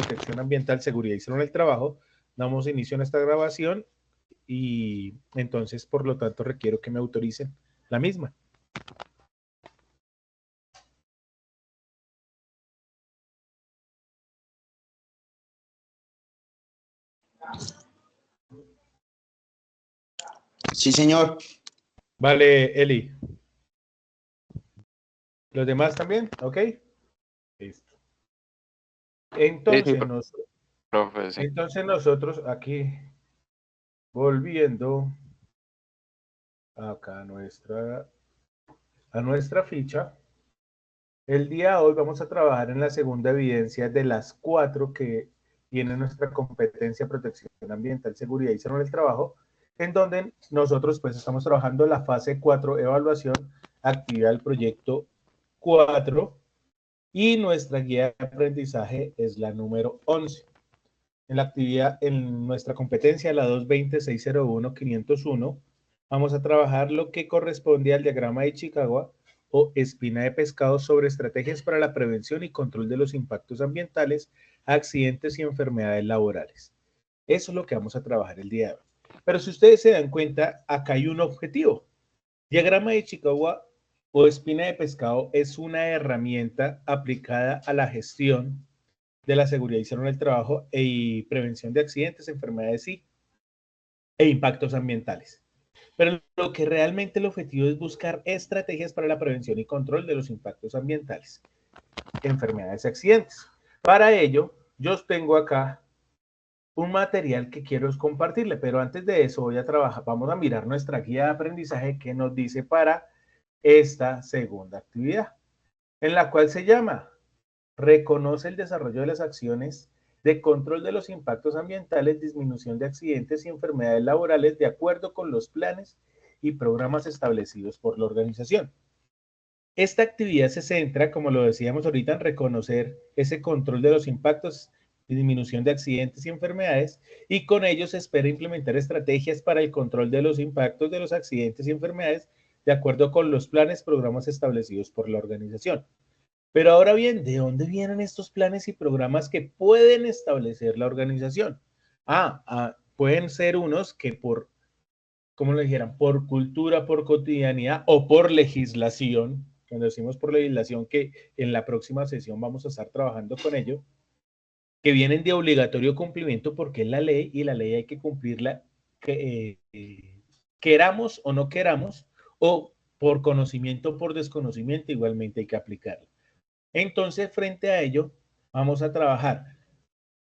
Protección Ambiental, Seguridad y Salud en el Trabajo, damos inicio a nuestra grabación y entonces, por lo tanto, requiero que me autoricen la misma. Sí, señor. Vale, Eli. ¿Los demás también? ¿Ok? Listo. Entonces, profe, sí. entonces nosotros aquí, volviendo acá a nuestra ficha, el día de hoy vamos a trabajar en la segunda evidencia de las 4 que tiene nuestra competencia protección ambiental, seguridad y salud en el trabajo, en donde nosotros pues estamos trabajando la fase 4, evaluación, actividad del proyecto 4, y nuestra guía de aprendizaje es la número 11. En la actividad, en nuestra competencia, la 220-601-501, vamos a trabajar lo que corresponde al diagrama de Chicago o espina de pescado sobre estrategias para la prevención y control de los impactos ambientales, accidentes y enfermedades laborales. Eso es lo que vamos a trabajar el día de hoy. Pero si ustedes se dan cuenta, acá hay un objetivo. Diagrama de Chicago o espina de pescado es una herramienta aplicada a la gestión de la seguridad y salud en el trabajo y prevención de accidentes, enfermedades e impactos ambientales. Pero lo que realmente el objetivo es buscar estrategias para la prevención y control de los impactos ambientales, enfermedades y accidentes. Para ello, yo tengo acá un material que quiero compartirle, pero antes de eso vamos a mirar nuestra guía de aprendizaje que nos dice para esta segunda actividad, en la cual se llama reconoce el desarrollo de las acciones de control de los impactos ambientales, disminución de accidentes y enfermedades laborales de acuerdo con los planes y programas establecidos por la organización. Esta actividad se centra, como lo decíamos ahorita, en reconocer ese control de los impactos y disminución de accidentes y enfermedades, y con ello se espera implementar estrategias para el control de los impactos de los accidentes y enfermedades de acuerdo con los planes, programas establecidos por la organización. Pero ahora bien, ¿de dónde vienen estos planes y programas que pueden establecer la organización? Pueden ser unos que como le dijeran, por cultura, por cotidianidad o por legislación. Cuando decimos por legislación, que en la próxima sesión vamos a estar trabajando con ello, que vienen de obligatorio cumplimiento porque es la ley y la ley hay que cumplirla, queramos o no queramos, o por conocimiento o por desconocimiento, igualmente hay que aplicarla. Entonces, frente a ello, vamos a trabajar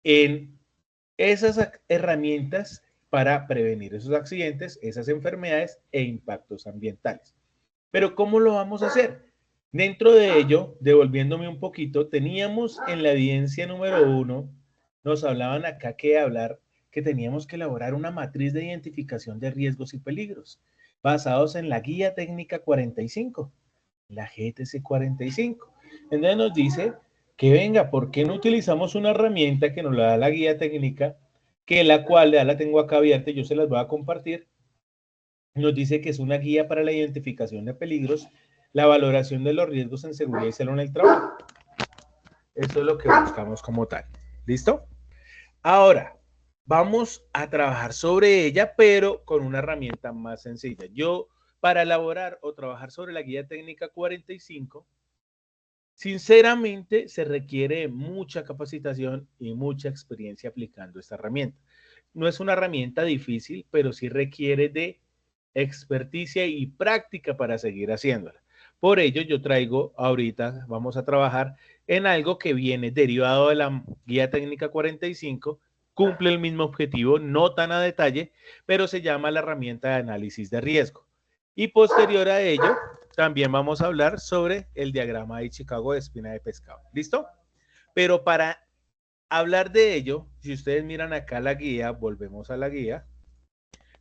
en esas herramientas para prevenir esos accidentes, esas enfermedades e impactos ambientales. Pero ¿cómo lo vamos a hacer? Dentro de ello, devolviéndome un poquito, teníamos en la evidencia número 1, nos hablaban acá que teníamos que elaborar una matriz de identificación de riesgos y peligros, basados en la guía técnica 45, la GTC 45. Entonces nos dice que venga, ¿por qué no utilizamos una herramienta que nos la da la guía técnica, que la cual ya la tengo acá abierta y yo se las voy a compartir? Nos dice que es una guía para la identificación de peligros, la valoración de los riesgos en seguridad y salud en el trabajo. Eso es lo que buscamos como tal. ¿Listo? Ahora, vamos a trabajar sobre ella, pero con una herramienta más sencilla. Yo, para elaborar o trabajar sobre la guía técnica 45, sinceramente, se requiere mucha capacitación y mucha experiencia aplicando esta herramienta. No es una herramienta difícil, pero sí requiere de experticia y práctica para seguir haciéndola. Por ello, yo traigo ahorita, vamos a trabajar en algo que viene derivado de la guía técnica 45, cumple el mismo objetivo, no tan a detalle, pero se llama la herramienta de análisis de riesgo. Y posterior a ello, también vamos a hablar sobre el diagrama de Chicago de espina de pescado. ¿Listo? Pero para hablar de ello, si ustedes miran acá la guía, volvemos a la guía,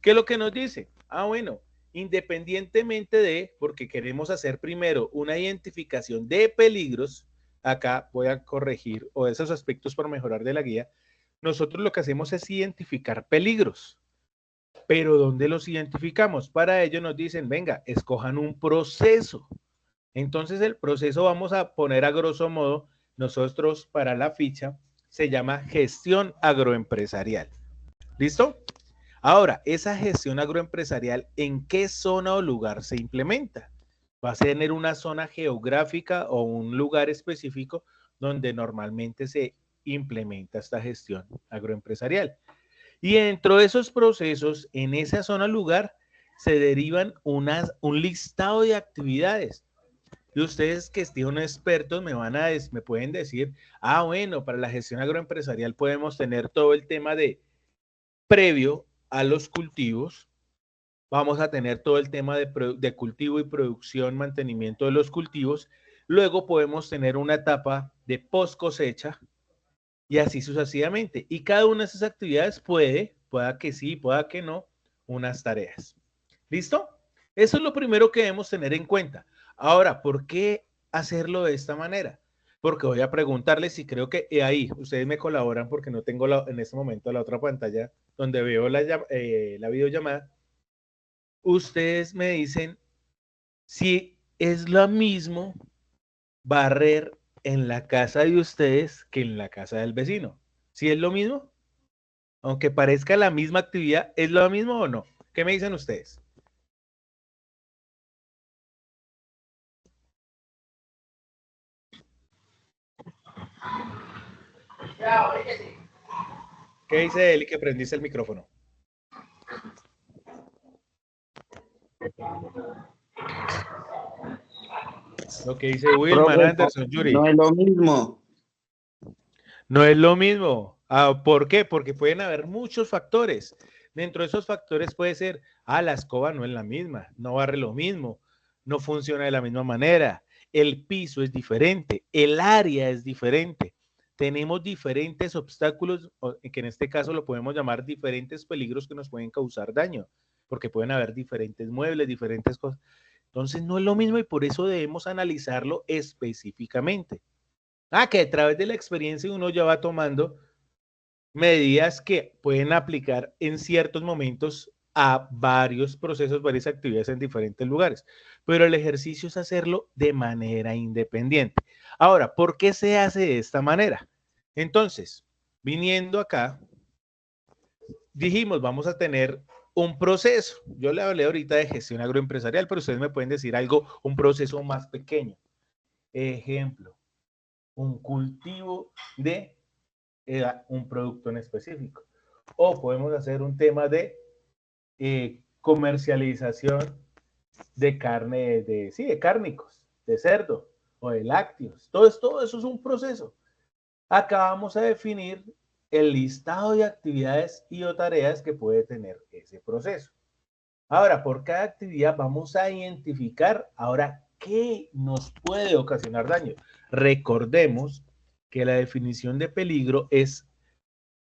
¿qué es lo que nos dice? Bueno, independientemente de, porque queremos hacer primero una identificación de peligros, acá voy a corregir, o esos aspectos por mejorar de la guía, nosotros lo que hacemos es identificar peligros. Pero ¿dónde los identificamos? Para ello nos dicen, venga, escojan un proceso. Entonces el proceso vamos a poner a grosso modo nosotros para la ficha, se llama gestión agroempresarial. ¿Listo? Ahora, esa gestión agroempresarial, ¿en qué zona o lugar se implementa? Va a tener una zona geográfica o un lugar específico donde normalmente se implementa esta gestión agroempresarial. Y dentro de esos procesos, en esa zona o lugar, se derivan un listado de actividades. Y ustedes que son expertos me pueden decir, ah, bueno, para la gestión agroempresarial podemos tener todo el tema de previo a los cultivos, vamos a tener todo el tema de cultivo y producción, mantenimiento de los cultivos, luego podemos tener una etapa de post cosecha y así sucesivamente. Y cada una de esas actividades pueda que sí, pueda que no, unas tareas. ¿Listo? Eso es lo primero que debemos tener en cuenta. Ahora, ¿por qué hacerlo de esta manera? Porque voy a preguntarles si creo que ahí ustedes me colaboran porque no tengo en este momento la otra pantalla donde veo la videollamada. Ustedes me dicen si es lo mismo barrer en la casa de ustedes que en la casa del vecino. ¿Sí es lo mismo? Aunque parezca la misma actividad, ¿es lo mismo o no? ¿Qué me dicen ustedes? ¿Qué dice Eli que prendiste el micrófono? Lo que dice Wilmar, Profe, Anderson, Yuri. no es lo mismo. No es lo mismo. Ah, ¿por qué? Porque pueden haber muchos factores. Dentro de esos factores puede ser, la escoba no es la misma, no barre lo mismo, no funciona de la misma manera, el piso es diferente, el área es diferente. Tenemos diferentes obstáculos, que en este caso lo podemos llamar diferentes peligros que nos pueden causar daño, porque pueden haber diferentes muebles, diferentes cosas. Entonces no es lo mismo y por eso debemos analizarlo específicamente. Que a través de la experiencia uno ya va tomando medidas que pueden aplicar en ciertos momentos a varios procesos, varias actividades en diferentes lugares. Pero el ejercicio es hacerlo de manera independiente. Ahora, ¿por qué se hace de esta manera? Entonces, viniendo acá, dijimos, vamos a tener un proceso. Yo le hablé ahorita de gestión agroempresarial, pero ustedes me pueden decir algo, un proceso más pequeño. Ejemplo, un cultivo de un producto en específico. O podemos hacer un tema de comercialización de carne, de cárnicos, de cerdo o de lácteos. Todo eso es un proceso. Acá vamos a definir el listado de actividades y o tareas que puede tener ese proceso. Ahora, por cada actividad vamos a identificar ahora qué nos puede ocasionar daño. Recordemos que la definición de peligro es,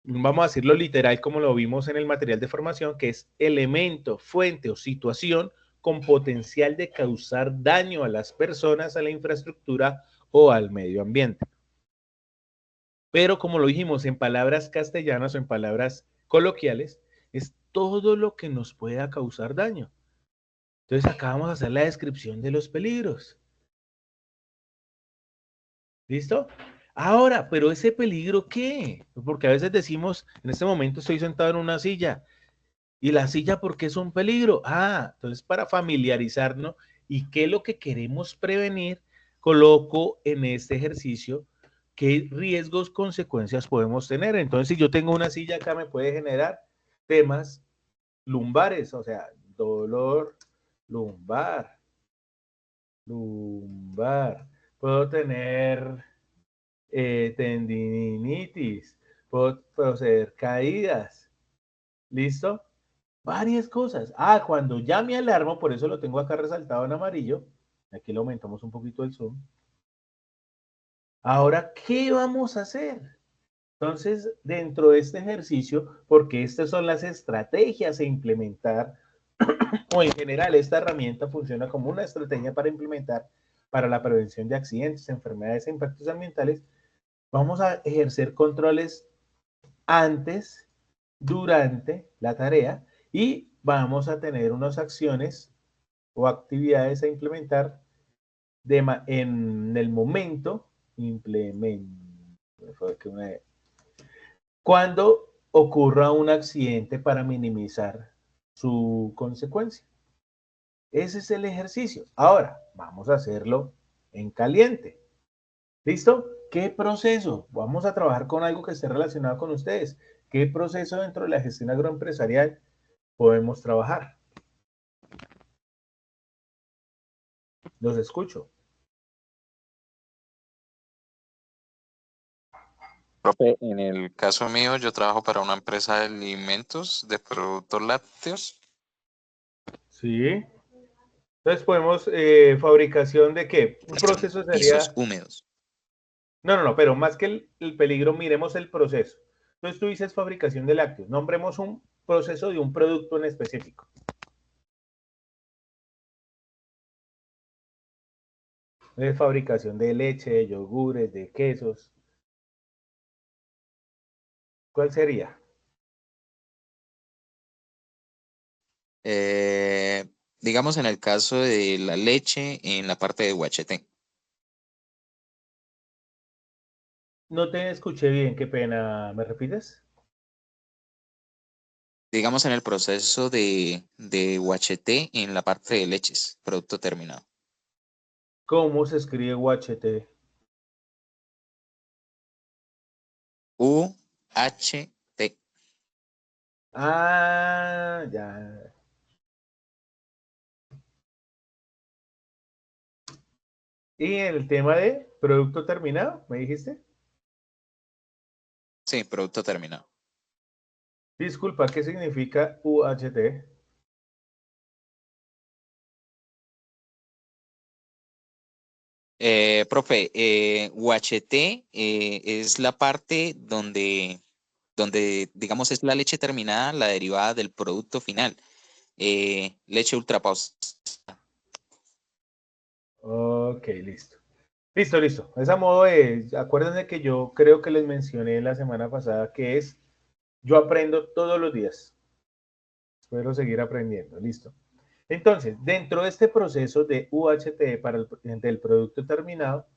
vamos a decirlo literal como lo vimos en el material de formación, que es elemento, fuente o situación con potencial de causar daño a las personas, a la infraestructura o al medio ambiente. Pero como lo dijimos en palabras castellanas o en palabras coloquiales, es todo lo que nos pueda causar daño. Entonces acá vamos a hacer la descripción de los peligros. ¿Listo? Ahora, pero ese peligro, ¿qué? Porque a veces decimos, en este momento estoy sentado en una silla. ¿Y la silla por qué es un peligro? Entonces para familiarizarnos y qué es lo que queremos prevenir, coloco en este ejercicio qué riesgos, consecuencias podemos tener. Entonces, si yo tengo una silla acá, me puede generar temas lumbares, o sea, dolor lumbar, Puedo tener tendinitis, puedo hacer caídas. ¿Listo? Varias cosas. Cuando ya me alarmo, por eso lo tengo acá resaltado en amarillo. Aquí le aumentamos un poquito el zoom. Ahora, ¿qué vamos a hacer? Entonces, dentro de este ejercicio, porque estas son las estrategias a implementar, o en general esta herramienta funciona como una estrategia para implementar para la prevención de accidentes, enfermedades e impactos ambientales, vamos a ejercer controles antes, durante la tarea y vamos a tener unas acciones o actividades a implementar en el momento cuando ocurra un accidente para minimizar su consecuencia. Ese es el ejercicio. Ahora, vamos a hacerlo en caliente. ¿Listo? ¿Qué proceso? Vamos a trabajar con algo que esté relacionado con ustedes. ¿Qué proceso dentro de la gestión agroempresarial podemos trabajar? Los escucho. Profe, en el caso mío, yo trabajo para una empresa de alimentos, de productos lácteos. Sí. Entonces podemos, fabricación de qué? Un Gestión proceso pisos sería, húmedos. no, pero más que el peligro, miremos el proceso. Entonces tú dices fabricación de lácteos. Nombremos un proceso de un producto en específico. De fabricación de leche, de yogures, de quesos. ¿Cuál sería? Eh, digamos en el caso de la leche, en la parte de UHT. No te escuché bien, qué pena. ¿Me repites? Digamos en el proceso de UHT en la parte de leches, producto terminado. ¿Cómo se escribe UHT? UHT. Ah, ya. ¿Y el tema de producto terminado, me dijiste? Sí, producto terminado. Disculpa, ¿qué significa UHT? Profe, UHT es la parte donde, digamos, es la leche terminada, la derivada del producto final. Leche ultrapausada. Ok, listo. Listo. Esa modo es, acuérdense que yo creo que les mencioné la semana pasada que es, yo aprendo todos los días. Espero seguir aprendiendo, listo. Entonces, dentro de este proceso de UHT para del producto terminado,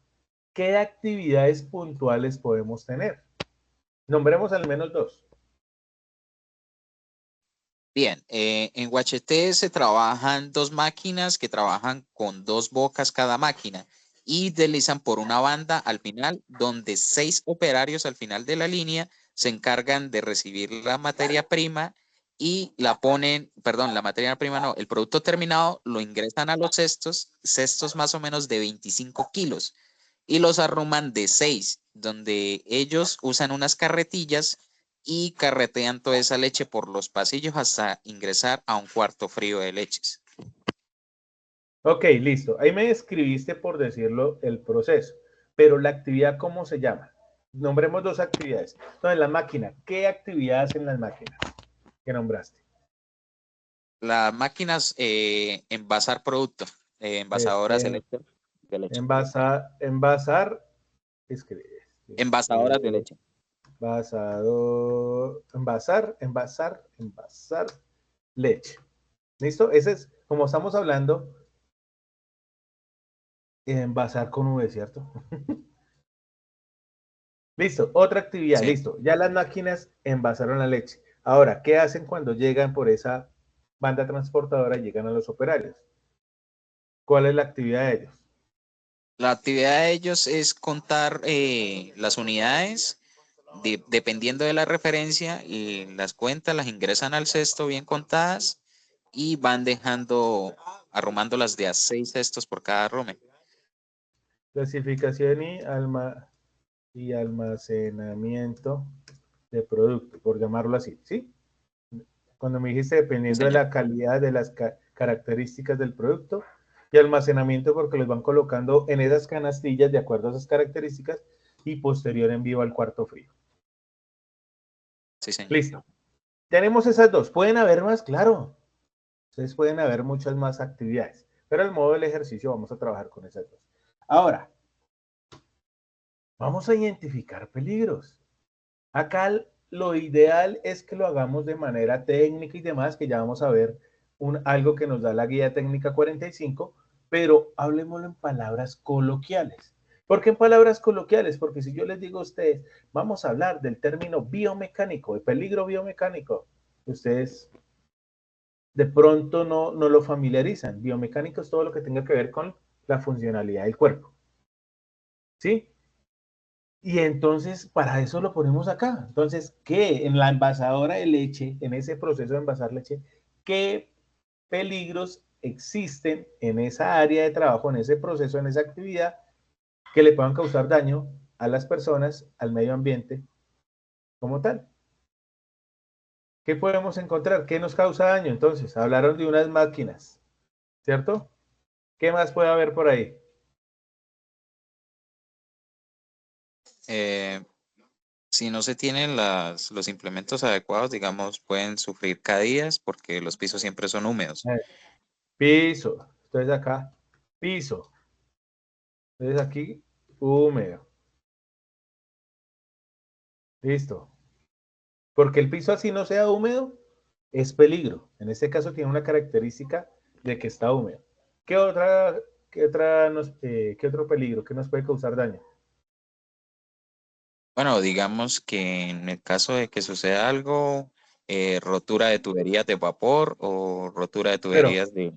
¿qué actividades puntuales podemos tener? Nombremos al menos dos. Bien, en UHT se trabajan dos máquinas que trabajan con dos bocas cada máquina y deslizan por una banda al final, donde 6 operarios al final de la línea se encargan de recibir la materia prima y la ponen, perdón, la materia prima no, el producto terminado lo ingresan a los cestos más o menos de 25 kilos y los arruman de 6, donde ellos usan unas carretillas y carretean toda esa leche por los pasillos hasta ingresar a un cuarto frío de leches. Ok, listo. Ahí me describiste, por decirlo, el proceso, pero la actividad, ¿cómo se llama? Nombremos dos actividades. Entonces, la máquina, ¿qué actividad hacen las máquinas que nombraste? Las máquinas envasar producto, envasadoras Este, de leche. envasar, escribe, Envasadoras de leche. envasar leche. ¿Listo? Ese es, como estamos hablando, envasar con V, ¿cierto? Listo, otra actividad, Sí. listo. Ya las máquinas envasaron la leche. Ahora, ¿qué hacen cuando llegan por esa banda transportadora y llegan a los operarios? ¿Cuál es la actividad de ellos? La actividad de ellos es contar las unidades, dependiendo de la referencia, y las cuentas las ingresan al cesto bien contadas y van dejando, arrumándolas de a 6 cestos por cada arrume. Clasificación y almacenamiento de producto, por llamarlo así, ¿sí? Cuando me dijiste Sí, dependiendo de señor. la calidad de las características del producto y almacenamiento porque los van colocando en esas canastillas de acuerdo a esas características y posterior envío al cuarto frío. Sí, señor. Listo. Tenemos esas dos. ¿Pueden haber más? Claro. Ustedes pueden haber muchas más actividades, pero el modo del ejercicio vamos a trabajar con esas dos. Ahora, vamos a identificar peligros. Acá lo ideal es que lo hagamos de manera técnica y demás, que ya vamos a ver algo que nos da la guía técnica 45, pero hablemoslo en palabras coloquiales. ¿Por qué en palabras coloquiales? Porque si yo les digo a ustedes, vamos a hablar del término biomecánico, de peligro biomecánico, ustedes de pronto no lo familiarizan. Biomecánico es todo lo que tenga que ver con la funcionalidad del cuerpo, ¿sí? Y entonces, para eso lo ponemos acá. Entonces, ¿qué? En la envasadora de leche, en ese proceso de envasar leche, ¿qué peligros existen en esa área de trabajo, en ese proceso, en esa actividad, que le puedan causar daño a las personas, al medio ambiente como tal? ¿Qué podemos encontrar? ¿Qué nos causa daño? Entonces, hablaron de unas máquinas, ¿cierto? ¿Qué más puede haber por ahí? Eh, si no se tienen los implementos adecuados, digamos, pueden sufrir caídas porque los pisos siempre son húmedos. Piso. Entonces acá, piso. Entonces aquí, húmedo. Listo. Porque el piso así no sea húmedo, es peligro. En este caso tiene una característica de que está húmedo. ¿Qué otra, qué otro peligro que nos puede causar daño? Bueno, digamos que en el caso de que suceda algo, rotura de tuberías de vapor o rotura de Pero, tuberías de...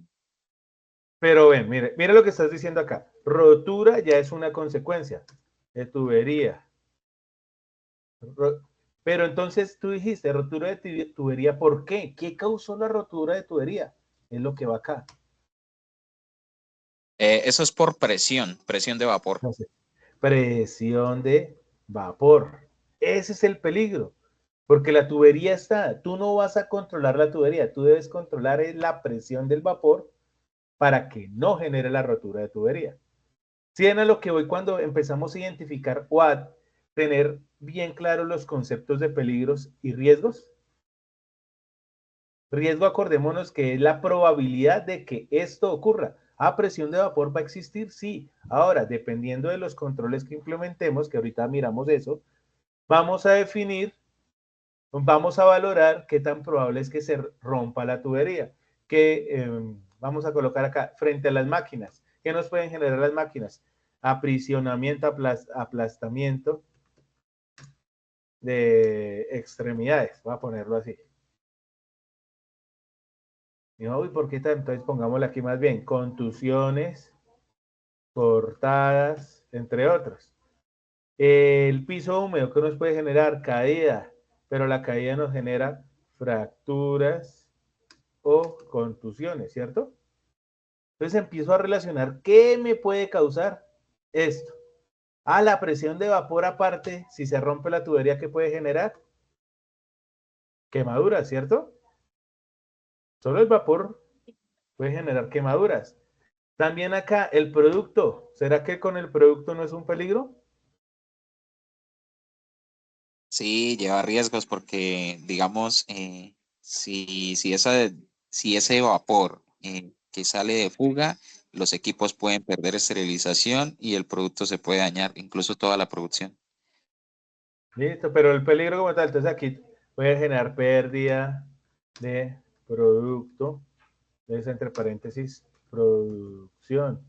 pero ven, mire lo que estás diciendo acá. Rotura ya es una consecuencia de tubería. Pero entonces tú dijiste rotura de tubería, ¿por qué? ¿Qué causó la rotura de tubería? Es lo que va acá. eso es por presión, presión de vapor. Entonces, presión de vapor. Ese es el peligro, porque la tubería está, tú no vas a controlar la tubería, tú debes controlar la presión del vapor para que no genere la rotura de tubería. Si ven a lo que voy cuando empezamos a identificar o a tener bien claros los conceptos de peligros y riesgos. Riesgo, acordémonos que es la probabilidad de que esto ocurra. ¿A presión de vapor va a existir? Sí. Ahora, dependiendo de los controles que implementemos, que ahorita miramos eso, vamos a definir, vamos a valorar qué tan probable es que se rompa la tubería. Que vamos a colocar acá, frente a las máquinas. ¿Qué nos pueden generar las máquinas? Aprisionamiento, aplastamiento de extremidades. Voy a ponerlo así. Y no, uy, ¿por qué tanto? Entonces pongámosle aquí más bien contusiones, cortadas, entre otros. El piso húmedo que nos puede generar caída, pero la caída nos genera fracturas o contusiones, ¿cierto? Entonces empiezo a relacionar qué me puede causar esto. Ah, la presión de vapor aparte, si se rompe la tubería, ¿qué puede generar? Quemaduras, ¿cierto? Solo el vapor puede generar quemaduras. También acá el producto. ¿Será que con el producto no es un peligro? Sí, lleva riesgos porque, digamos, si ese vapor que sale de fuga, los equipos pueden perder esterilización y el producto se puede dañar, incluso toda la producción. Listo, pero el peligro como tal, entonces aquí puede generar pérdida de producto, es entre paréntesis, producción.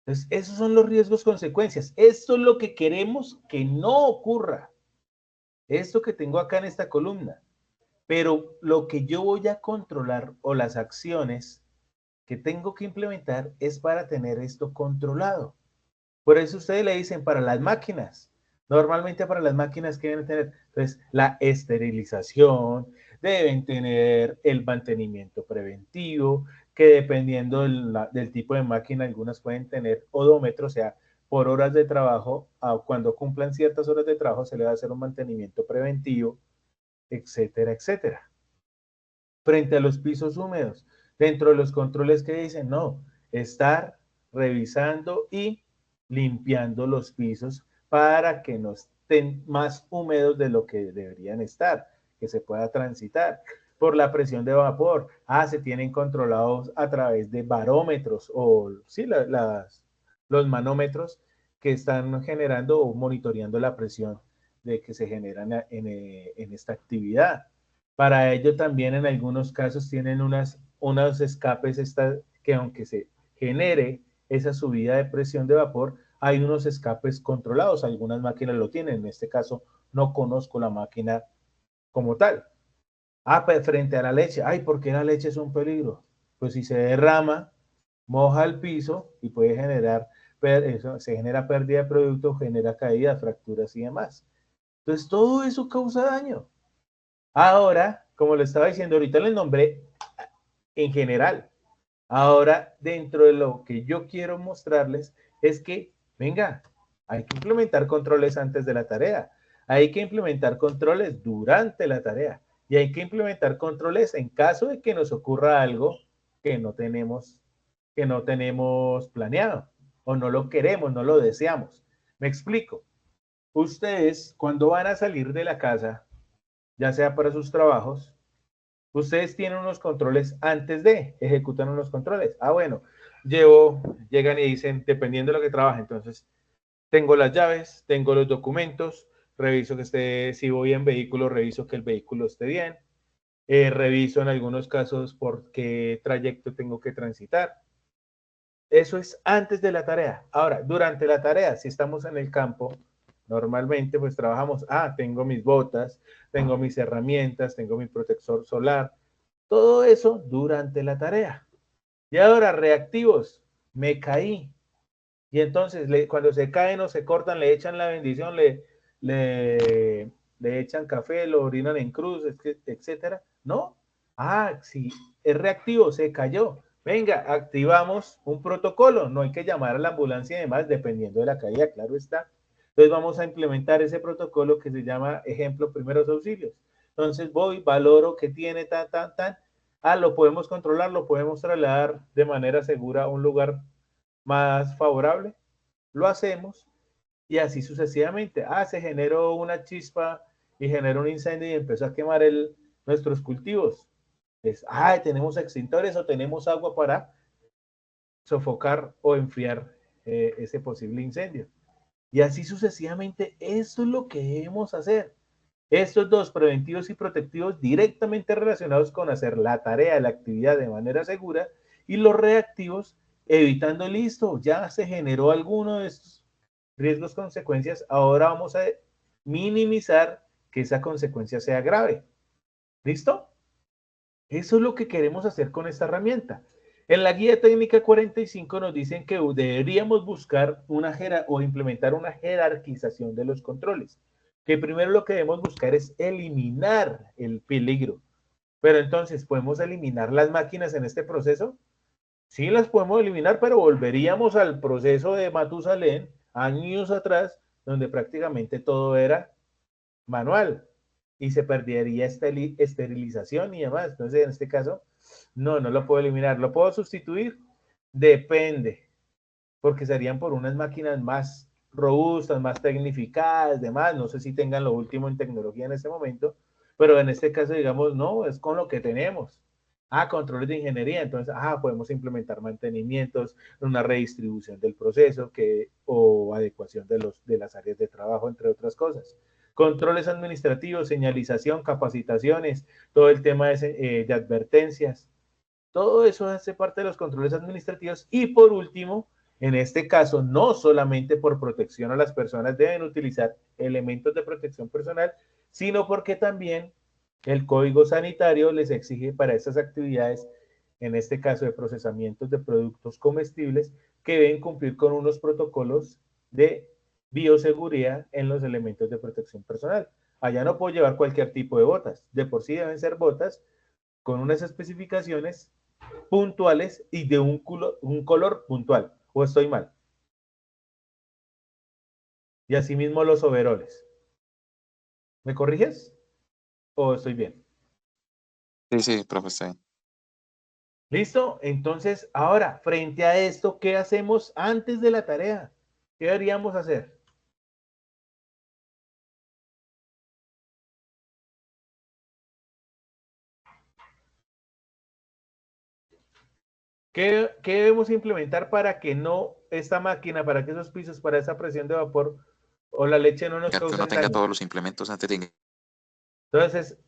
Entonces, esos son los riesgos, consecuencias. Esto es lo que queremos que no ocurra. Esto que tengo acá en esta columna. Pero lo que yo voy a controlar o las acciones que tengo que implementar es para tener esto controlado. Por eso ustedes le dicen para las máquinas. Normalmente para las máquinas que deben tener, entonces, la esterilización, deben tener el mantenimiento preventivo, que dependiendo del tipo de máquina, algunas pueden tener odómetro, o sea, por horas de trabajo, cuando cumplan ciertas horas de trabajo, se le va a hacer un mantenimiento preventivo, etcétera, etcétera. Frente a los pisos húmedos, dentro de los controles que dicen, no, estar revisando y limpiando los pisos para que no estén más húmedos de lo que deberían estar, que se pueda transitar. Por la presión de vapor, se tienen controlados a través de barómetros o sí, los manómetros que están generando o monitoreando la presión de que se generan en esta actividad. Para ello también en algunos casos tienen unos escapes que aunque se genere esa subida de presión de vapor, hay unos escapes controlados, algunas máquinas lo tienen, en este caso no conozco la máquina como tal. Pues frente a la leche, ¿por qué la leche es un peligro? Pues si se derrama, moja el piso y puede generar, eso, se genera pérdida de producto, genera caídas, fracturas y demás. Entonces todo eso causa daño. Ahora, como le estaba diciendo, ahorita le nombré en general. Ahora, dentro de lo que yo quiero mostrarles es que, venga, hay que implementar controles antes de la tarea. Hay que implementar controles durante la tarea. Y hay que implementar controles en caso de que nos ocurra algo que no tenemos, planeado. O no lo queremos, no lo deseamos. Me explico. Ustedes, cuando van a salir de la casa, ya sea para sus trabajos, ustedes tienen unos controles antes de, ejecutan unos controles. Bueno, llegan y dicen, dependiendo de lo que trabaje, entonces, tengo las llaves, tengo los documentos, reviso que esté, si voy en vehículo, reviso que el vehículo esté bien, reviso en algunos casos por qué trayecto tengo que transitar. Eso es antes de la tarea. Ahora, durante la tarea, si estamos en el campo, normalmente pues trabajamos, tengo mis botas, tengo mis herramientas, tengo mi protector solar, todo eso durante la tarea. Y ahora, reactivos, me caí. Y entonces, cuando se caen o se cortan, le echan la bendición, le, le echan café, lo orinan en cruz, etcétera. ¿No? Sí, es reactivo, se cayó. Venga, activamos un protocolo. No hay que llamar a la ambulancia y demás, dependiendo de la caída, claro está. Entonces vamos a implementar ese protocolo que se llama ejemplo primeros auxilios. Entonces voy, valoro que tiene tan. Lo podemos controlar, lo podemos trasladar de manera segura a un lugar más favorable. Lo hacemos y así sucesivamente. Se generó una chispa y generó un incendio y empezó a quemar nuestros cultivos. Tenemos extintores o tenemos agua para sofocar o enfriar ese posible incendio. Y así sucesivamente, eso es lo que debemos hacer. Estos dos, preventivos y protectivos, directamente relacionados con hacer la tarea, la actividad de manera segura, y los reactivos, evitando, listo, ya se generó alguno de estos riesgos, consecuencias, ahora vamos a minimizar que esa consecuencia sea grave. ¿Listo? Eso es lo que queremos hacer con esta herramienta. En la guía técnica 45 nos dicen que deberíamos buscar o implementar una jerarquización de los controles. Que primero lo que debemos buscar es eliminar el peligro. Pero entonces, ¿podemos eliminar las máquinas en este proceso? Sí, las podemos eliminar, pero volveríamos al proceso de Matusalén, años atrás, donde prácticamente todo era manual y se perdería esterilización y demás. Entonces, en este caso, no lo puedo eliminar. ¿Lo puedo sustituir? Depende, porque serían por unas máquinas más robustas, más tecnificadas, demás. No sé si tengan lo último en tecnología en este momento, pero en este caso, digamos, no, es con lo que tenemos. Controles de ingeniería, entonces, podemos implementar mantenimientos, una redistribución del proceso o adecuación de las áreas de trabajo, entre otras cosas. Controles administrativos, señalización, capacitaciones, todo el tema de advertencias, todo eso hace parte de los controles administrativos. Y por último, en este caso, no solamente por protección a las personas deben utilizar elementos de protección personal, sino porque también el Código Sanitario les exige para estas actividades, en este caso de procesamientos de productos comestibles, que deben cumplir con unos protocolos de bioseguridad en los elementos de protección personal. Allá no puedo llevar cualquier tipo de botas. De por sí deben ser botas con unas especificaciones puntuales y de un color puntual. ¿O estoy mal? Y asimismo los overoles. ¿Me corriges? ¿O estoy bien? Sí, profesor. ¿Listo? Entonces, ahora, frente a esto, ¿qué hacemos antes de la tarea? ¿Qué deberíamos hacer? ¿Qué debemos implementar para que no, esta máquina, para que esos pisos, para esa presión de vapor o la leche no nos Que uno causen tenga daño? todos los implementos antes de... Entonces,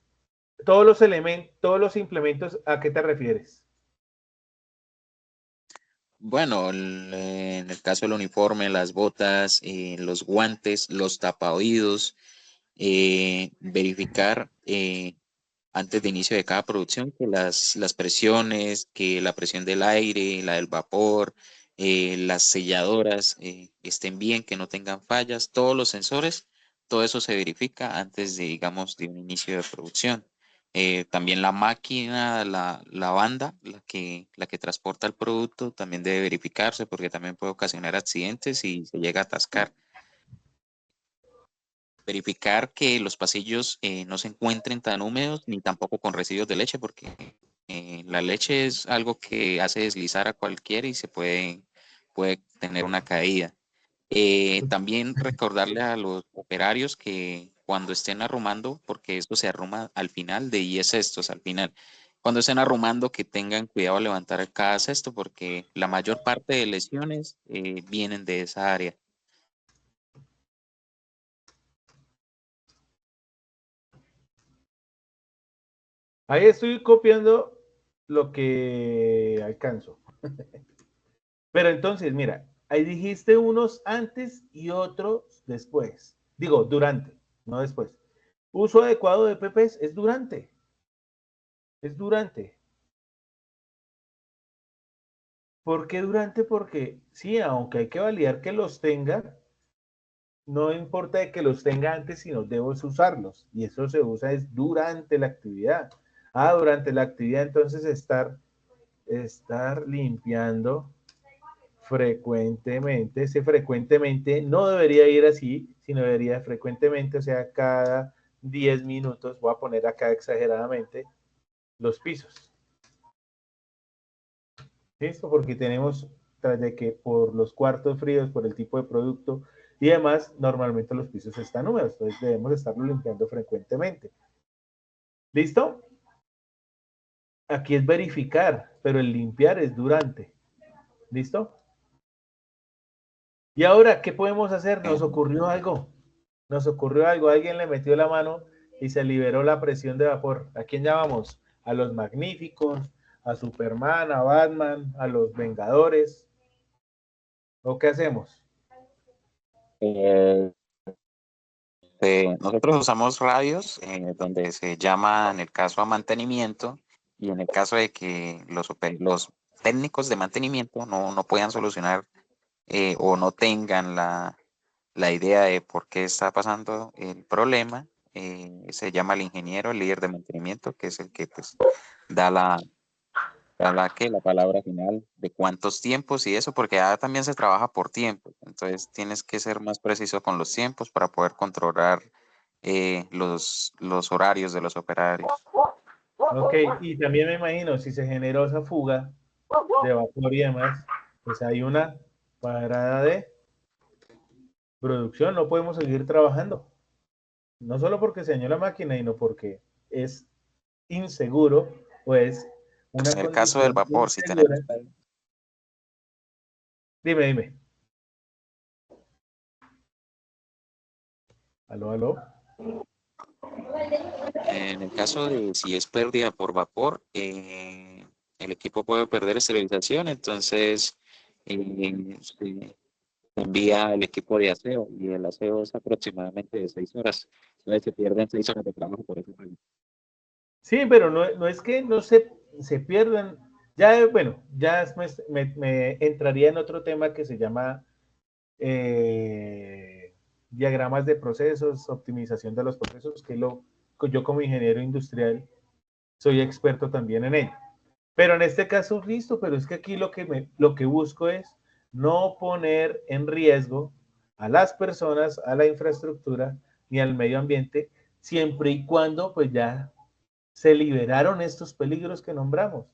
todos los implementos, ¿a qué te refieres? Bueno, en el caso del uniforme, las botas, los guantes, los tapaoídos, verificar antes de inicio de cada producción que las presiones, que la presión del aire, la del vapor, las selladoras estén bien, que no tengan fallas, todos los sensores, todo eso se verifica antes de, digamos, de un inicio de producción. También la máquina, la banda, la que transporta el producto, también debe verificarse porque también puede ocasionar accidentes si se llega a atascar. Verificar que los pasillos no se encuentren tan húmedos ni tampoco con residuos de leche, porque la leche es algo que hace deslizar a cualquiera y puede tener una caída. También recordarle a los operarios que cuando estén arrumando, porque esto se arruma al final de 10 cestos, al final, cuando estén arrumando que tengan cuidado al levantar cada cesto, porque la mayor parte de lesiones vienen de esa área. Ahí estoy copiando lo que alcanzo. Pero entonces, mira, ahí dijiste unos antes y otros después. Digo, durante, no después. Uso adecuado de PPs es durante. Es durante. ¿Por qué durante? Porque sí, aunque hay que validar que los tenga, no importa de que los tenga antes, sino debo usarlos. Y eso se usa es durante la actividad. Ah, durante la actividad, entonces estar limpiando frecuentemente. Ese frecuentemente no debería ir así, sino debería frecuentemente, o sea, cada 10 minutos, voy a poner acá exageradamente, los pisos. ¿Listo? Porque tenemos, tras de que por los cuartos fríos, por el tipo de producto y demás, normalmente los pisos están húmedos, entonces debemos estarlo limpiando frecuentemente. ¿Listo? Aquí es verificar, pero el limpiar es durante. ¿Listo? Y ahora, ¿qué podemos hacer? Nos ocurrió algo. Nos ocurrió algo. Alguien le metió la mano y se liberó la presión de vapor. ¿A quién llamamos? A los magníficos, a Superman, a Batman, a los Vengadores. ¿O qué hacemos? Eh, nosotros usamos radios donde se llama en el caso a mantenimiento y en el caso de que los técnicos de mantenimiento no puedan solucionar o no tengan la idea de por qué está pasando el problema, se llama el ingeniero, el líder de mantenimiento, que es el que pues da la palabra final de cuántos tiempos y eso, porque ya también se trabaja por tiempo. Entonces tienes que ser más preciso con los tiempos para poder controlar los horarios de los operarios. Ok, y también me imagino, si se generó esa fuga de vapor y demás, pues hay una parada de producción, no podemos seguir trabajando. No solo porque se dañó la máquina, sino porque es inseguro o es una En el caso del condición vapor, si insegura. tenemos Dime, dime. Aló, aló. en el caso de si es pérdida por vapor, el equipo puede perder esterilización, entonces se envía el equipo de aseo y el aseo es aproximadamente de 6 horas. Entonces se pierden 6 horas de trabajo por eso. Sí, pero no es que no se pierdan. Ya, bueno, ya me entraría en otro tema que se llama diagramas de procesos, optimización de los procesos, que yo como ingeniero industrial soy experto también en ello. Pero en este caso, listo, pero es que aquí lo que busco es no poner en riesgo a las personas, a la infraestructura ni al medio ambiente, siempre y cuando pues ya se liberaron estos peligros que nombramos.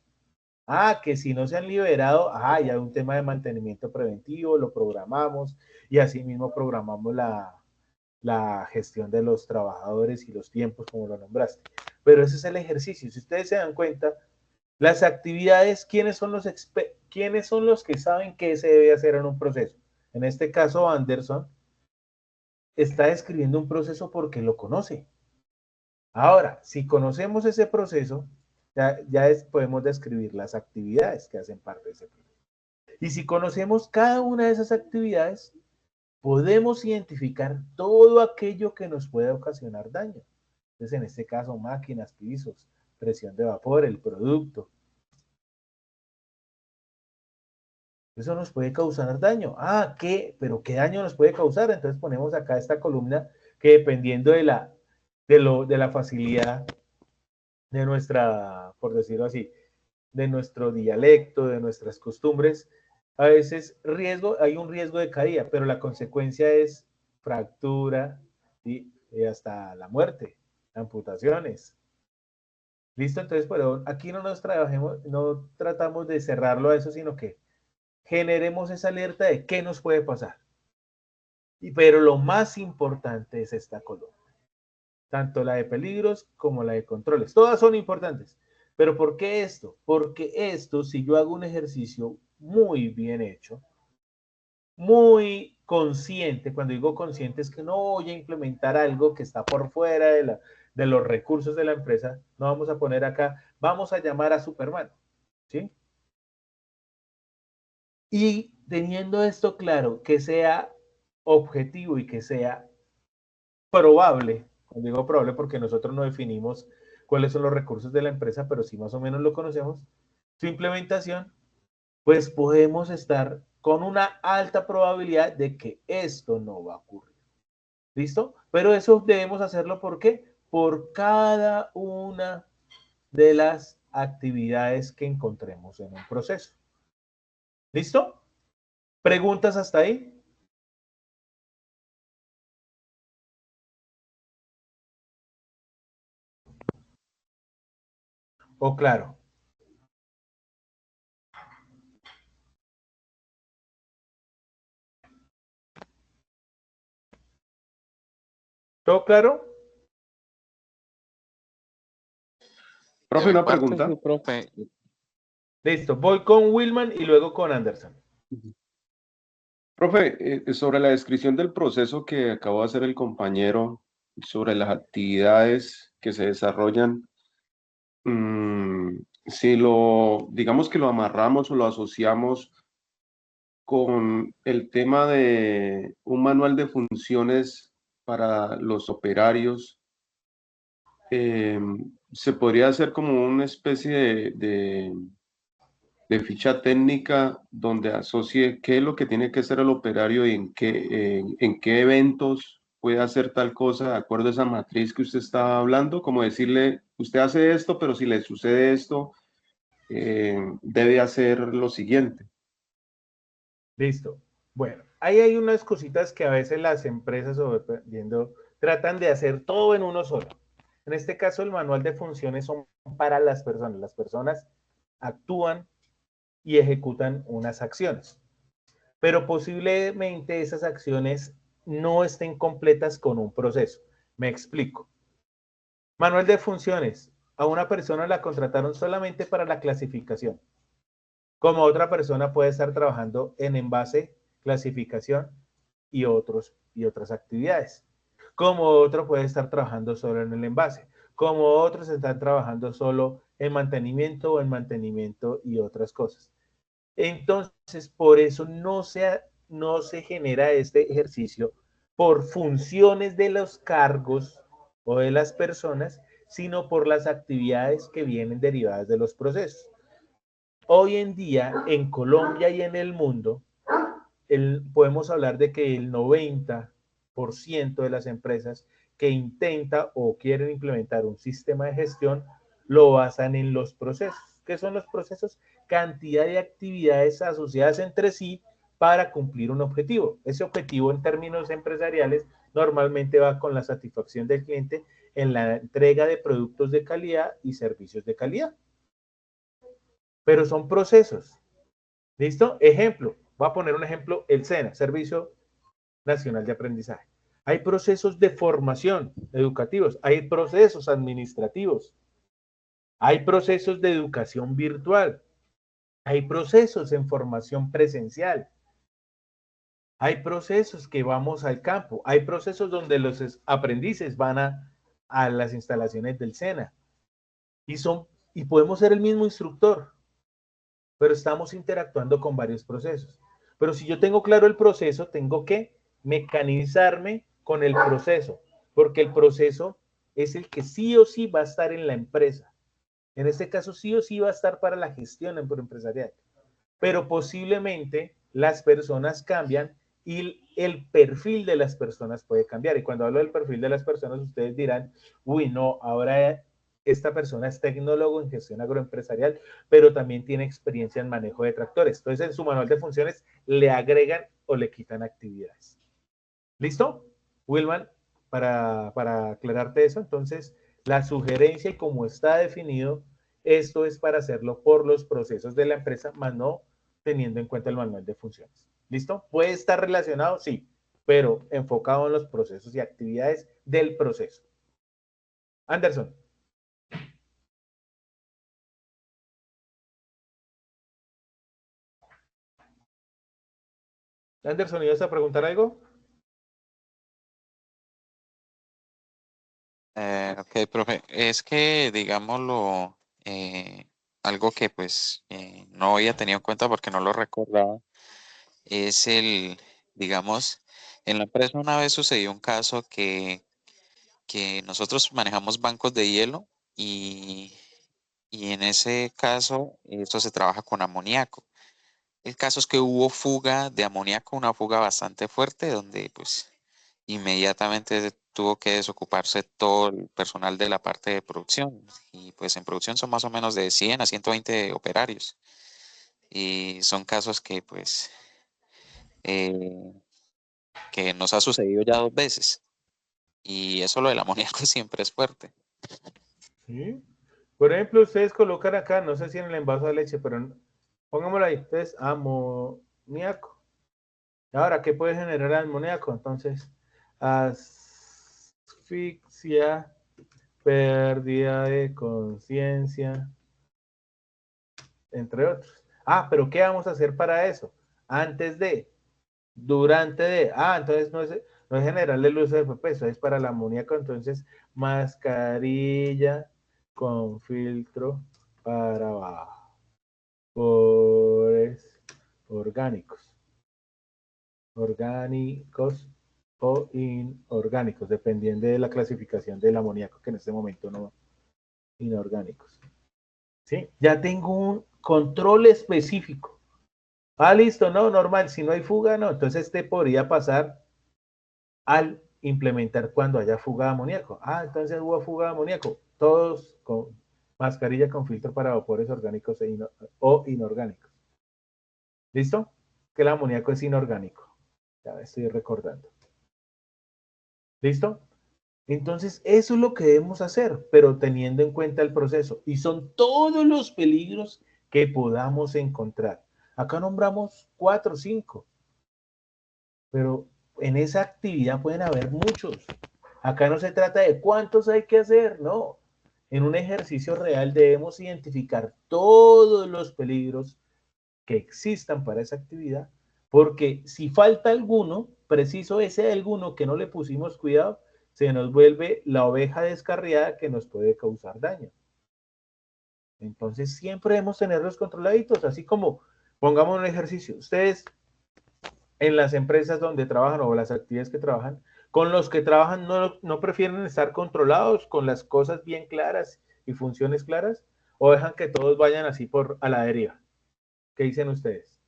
Ah, que si no se han liberado, ya hay un tema de mantenimiento preventivo, lo programamos y asimismo programamos la gestión de los trabajadores y los tiempos, como lo nombraste. Pero ese es el ejercicio. Si ustedes se dan cuenta, las actividades, ¿quiénes son los que saben qué se debe hacer en un proceso? En este caso, Anderson está describiendo un proceso porque lo conoce. Ahora, si conocemos ese proceso, podemos describir las actividades que hacen parte de ese proceso. Y si conocemos cada una de esas actividades, podemos identificar todo aquello que nos puede ocasionar daño. Entonces, en este caso, máquinas, pisos, presión de vapor, el producto. Eso nos puede causar daño. Ah, ¿qué? ¿Pero qué daño nos puede causar? Entonces ponemos acá esta columna que dependiendo de la facilidad de nuestra, por decirlo así, de nuestro dialecto, de nuestras costumbres, a veces hay un riesgo de caída, pero la consecuencia es fractura y hasta la muerte, amputaciones. ¿Listo? Entonces, pero aquí no tratamos de cerrarlo a eso, sino que generemos esa alerta de qué nos puede pasar. Pero lo más importante es esta columna, tanto la de peligros como la de controles. Todas son importantes. Pero ¿por qué esto? Porque esto, si yo hago un ejercicio muy bien hecho, muy consciente, cuando digo consciente es que no voy a implementar algo que está por fuera de los recursos de la empresa, no vamos a poner acá, vamos a llamar a Superman, ¿sí? Y teniendo esto claro, que sea objetivo y que sea probable, cuando digo probable porque nosotros no definimos cuáles son los recursos de la empresa, pero sí más o menos lo conocemos, su implementación, pues podemos estar con una alta probabilidad de que esto no va a ocurrir. ¿Listo? Pero eso debemos hacerlo ¿por qué? Por cada una de las actividades que encontremos en un proceso. ¿Listo? ¿Preguntas hasta ahí? ¿O claro? ¿Todo claro? De Profe, mi una parte, pregunta. sí, profe. Listo. Voy con Wilman y luego con Anderson. Profe, sobre la descripción del proceso que acabó de hacer el compañero, sobre las actividades que se desarrollan, si digamos que lo amarramos o lo asociamos con el tema de un manual de funciones para los operarios, eh, se podría hacer como una especie de ficha técnica donde asocie qué es lo que tiene que hacer el operario y en qué eventos puede hacer tal cosa de acuerdo a esa matriz que usted estaba hablando, como decirle, usted hace esto, pero si le sucede esto, debe hacer lo siguiente. Listo. Bueno, ahí hay unas cositas que a veces las empresas tratan de hacer todo en uno solo. En este caso, el manual de funciones son para las personas. Las personas actúan y ejecutan unas acciones, pero posiblemente esas acciones no estén completas con un proceso. Me explico. Manual de funciones. A una persona la contrataron solamente para la clasificación. Como otra persona puede estar trabajando en envase, clasificación y otras actividades. Como otro puede estar trabajando solo en el envase. Como otros están trabajando solo en mantenimiento o en mantenimiento y otras cosas. Entonces, por eso no se genera este ejercicio por funciones de los cargos o de las personas, sino por las actividades que vienen derivadas de los procesos. Hoy en día, en Colombia y en el mundo, podemos hablar de que el 90% de las empresas que intenta o quieren implementar un sistema de gestión lo basan en los procesos. ¿Qué son los procesos? Cantidad de actividades asociadas entre sí para cumplir un objetivo. Ese objetivo en términos empresariales normalmente va con la satisfacción del cliente en la entrega de productos de calidad y servicios de calidad. Pero son procesos. ¿Listo? Ejemplo, voy a poner un ejemplo, el SENA, Servicio Nacional de Aprendizaje. Hay procesos de formación educativos, hay procesos administrativos, hay procesos de educación virtual, hay procesos en formación presencial, hay procesos que vamos al campo, hay procesos donde los aprendices van a las instalaciones del SENA y podemos ser el mismo instructor, pero estamos interactuando con varios procesos. Pero si yo tengo claro el proceso, tengo que mecanizarme con el proceso, porque el proceso es el que sí o sí va a estar en la empresa. En este caso, sí o sí va a estar para la gestión empresarial. Pero posiblemente las personas cambian y el perfil de las personas puede cambiar. Y cuando hablo del perfil de las personas, ustedes dirán, uy, no, ahora esta persona es tecnólogo en gestión agroempresarial, pero también tiene experiencia en manejo de tractores. Entonces, en su manual de funciones le agregan o le quitan actividades. ¿Listo? Wilman, para aclararte eso, entonces, la sugerencia y como está definido, esto es para hacerlo por los procesos de la empresa, más no teniendo en cuenta el manual de funciones. ¿Listo? ¿Puede estar relacionado? Sí, pero enfocado en los procesos y actividades del proceso. Anderson. Anderson, ¿ibas a preguntar algo? Ok, profe, es que, digámoslo, algo que pues no había tenido en cuenta porque no lo recordaba, es digamos, en la empresa una vez sucedió un caso que nosotros manejamos bancos de hielo y en ese caso esto se trabaja con amoníaco. El caso es que hubo fuga de amoníaco, una fuga bastante fuerte, donde pues inmediatamente tuvo que desocuparse todo el personal de la parte de producción. Y pues en producción son más o menos de 100 a 120 operarios. Y son casos que pues eh, que nos ha sucedido ya 2 veces. Y eso lo del amoníaco siempre es fuerte. Sí. Por ejemplo, ustedes colocan acá, no sé si en el envase de leche, pero pongámoslo ahí, entonces amoníaco. Ahora, ¿qué puede generar amoníaco? Entonces, asfixia, pérdida de conciencia, entre otros. Ah, pero ¿qué vamos a hacer para eso? Antes de, durante de, entonces no es generarle el uso de peso, es para el amoníaco, entonces mascarilla con filtro para vapores orgánicos o inorgánicos, dependiendo de la clasificación del amoníaco, que en este momento no inorgánicos. ¿Sí? Ya tengo un control específico. Listo, no, normal, si no hay fuga, no. Entonces este podría pasar al implementar cuando haya fuga de amoníaco. Entonces hubo fuga de amoníaco. Todos con mascarilla con filtro para vapores orgánicos o inorgánicos. ¿Listo? Que el amoníaco es inorgánico. Ya estoy recordando. ¿Listo? Entonces, eso es lo que debemos hacer, pero teniendo en cuenta el proceso. Y son todos los peligros que podamos encontrar. Acá nombramos 4 o 5, pero en esa actividad pueden haber muchos. Acá no se trata de cuántos hay que hacer, no. En un ejercicio real debemos identificar todos los peligros que existan para esa actividad, porque si falta alguno, preciso ese alguno que no le pusimos cuidado, se nos vuelve la oveja descarriada que nos puede causar daño. Entonces siempre debemos tenerlos controladitos, así como pongamos un ejercicio. Ustedes en las empresas donde trabajan o las actividades que trabajan, con los que trabajan no prefieren estar controlados con las cosas bien claras y funciones claras, o dejan que todos vayan así a la deriva. ¿Qué dicen ustedes?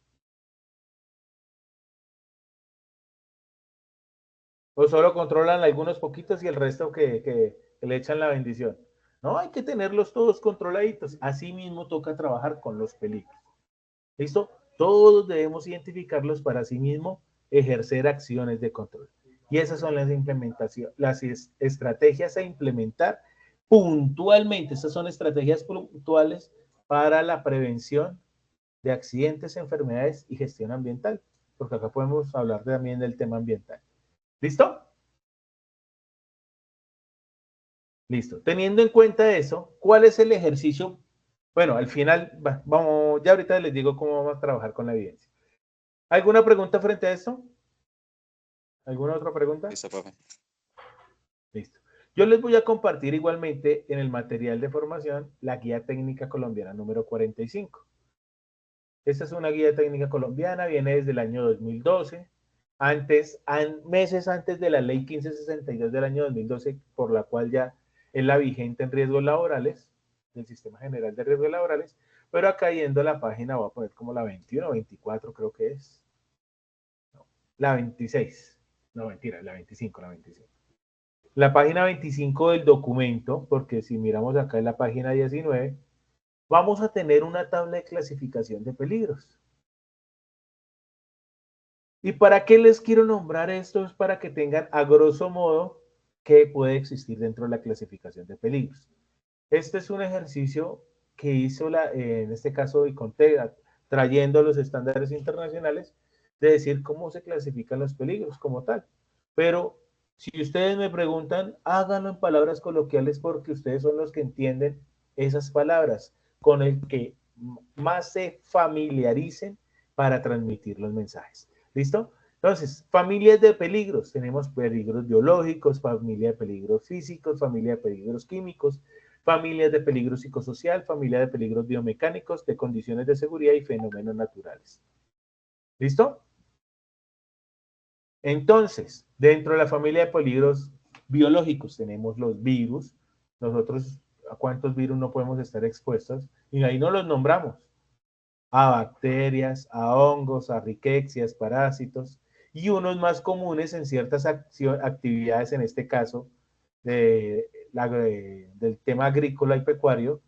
O solo controlan algunos poquitos y el resto que le echan la bendición. No, hay que tenerlos todos controladitos. Así mismo toca trabajar con los peligros. ¿Listo? Todos debemos identificarlos para así mismo ejercer acciones de control. Y esas son las implementaciones, las estrategias a implementar puntualmente. Estas son estrategias puntuales para la prevención de accidentes, enfermedades y gestión ambiental. Porque acá podemos hablar también del tema ambiental. ¿Listo? Listo. Teniendo en cuenta eso, ¿cuál es el ejercicio? Bueno, al final, vamos, ya ahorita les digo cómo vamos a trabajar con la evidencia. ¿Alguna pregunta frente a esto? ¿Alguna otra pregunta? Listo, profe. Listo. Yo les voy a compartir igualmente en el material de formación la guía técnica colombiana número 45. Esta es una guía técnica colombiana, viene desde el año 2012, meses antes de la ley 1562 del año 2012, por la cual ya es la vigente en riesgos laborales, del Sistema General de Riesgos Laborales, pero acá yendo a la página, voy a poner como la 21 o 24, creo que es. No, la 26. No, mentira, la 25, la 25. La página 25 del documento, porque si miramos acá en la página 19, vamos a tener una tabla de clasificación de peligros. ¿Y para qué les quiero nombrar esto? Es para que tengan a grosso modo qué puede existir dentro de la clasificación de peligros. Este es un ejercicio que hizo, en este caso, Icontega, trayendo los estándares internacionales de decir cómo se clasifican los peligros como tal. Pero si ustedes me preguntan, háganlo en palabras coloquiales porque ustedes son los que entienden esas palabras, con el que más se familiaricen para transmitir los mensajes. ¿Listo? Entonces, familias de peligros. Tenemos peligros biológicos, familia de peligros físicos, familia de peligros químicos, familias de peligro psicosocial, familia de peligros biomecánicos, de condiciones de seguridad y fenómenos naturales. ¿Listo? Entonces, dentro de la familia de peligros biológicos tenemos los virus. Nosotros, ¿a cuántos virus no podemos estar expuestos? Y ahí no los nombramos. A bacterias, a hongos, a riquecias, parásitos, y unos más comunes en ciertas actividades, en este caso, del tema agrícola y pecuario,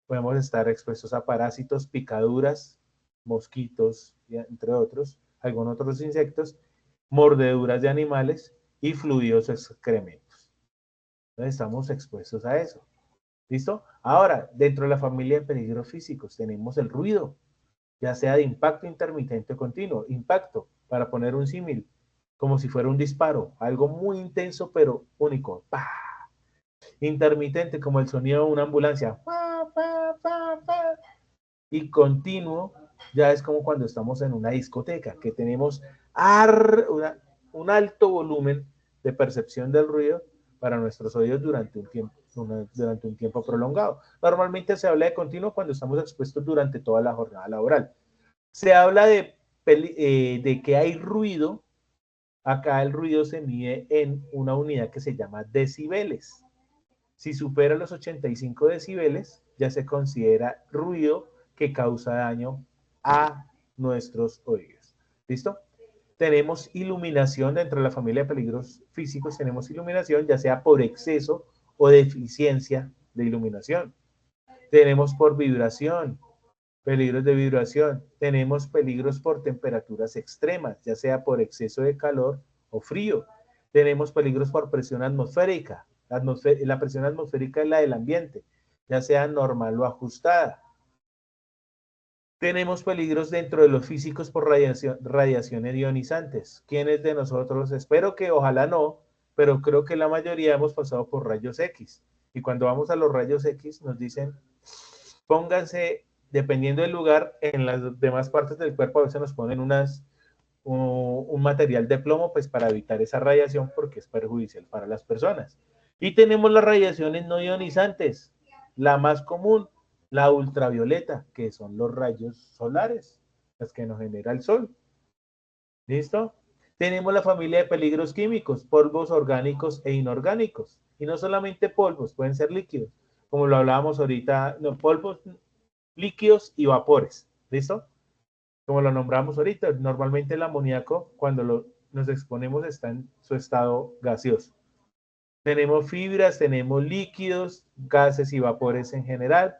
podemos estar expuestos a parásitos, picaduras, mosquitos, entre otros, algunos otros insectos, mordeduras de animales y fluidos excrementos. Entonces estamos expuestos a eso. ¿Listo? Ahora, dentro de la familia de peligros físicos tenemos el ruido, ya sea de impacto intermitente o continuo. Impacto, para poner un símil, como si fuera un disparo, algo muy intenso pero único. ¡Pah! Intermitente, como el sonido de una ambulancia. ¡Pah, pah, pah, pah! Y continuo, ya es como cuando estamos en una discoteca, que tenemos un alto volumen de percepción del ruido para nuestros oídos durante un tiempo prolongado. Normalmente se habla de continuo cuando estamos expuestos durante toda la jornada laboral. Se habla de que hay ruido. Acá el ruido se mide en una unidad que se llama decibeles. Si supera los 85 decibeles, ya se considera ruido que causa daño a nuestros oídos. ¿Listo? Tenemos iluminación dentro de la familia de peligros físicos. Tenemos iluminación ya sea por exceso o deficiencia de iluminación. Tenemos por vibración, peligros de vibración. Tenemos peligros por temperaturas extremas, ya sea por exceso de calor o frío. Tenemos peligros por presión atmosférica. La presión atmosférica es la del ambiente, ya sea normal o ajustada. Tenemos peligros dentro de los físicos por radiaciones ionizantes. ¿Quiénes de nosotros? Espero que ojalá no, pero creo que la mayoría hemos pasado por rayos X. Y cuando vamos a los rayos X nos dicen, pónganse, dependiendo del lugar, en las demás partes del cuerpo a veces nos ponen un material de plomo pues para evitar esa radiación porque es perjudicial para las personas. Y tenemos las radiaciones no ionizantes, la más común, la ultravioleta, que son los rayos solares, las que nos genera el sol. ¿Listo? Tenemos la familia de peligros químicos, polvos orgánicos e inorgánicos. Y no solamente polvos, pueden ser líquidos, como lo hablábamos ahorita, no, polvos, líquidos y vapores. ¿Listo? Como lo nombramos ahorita, normalmente el amoníaco, cuando nos exponemos, está en su estado gaseoso. Tenemos fibras, tenemos líquidos, gases y vapores en general,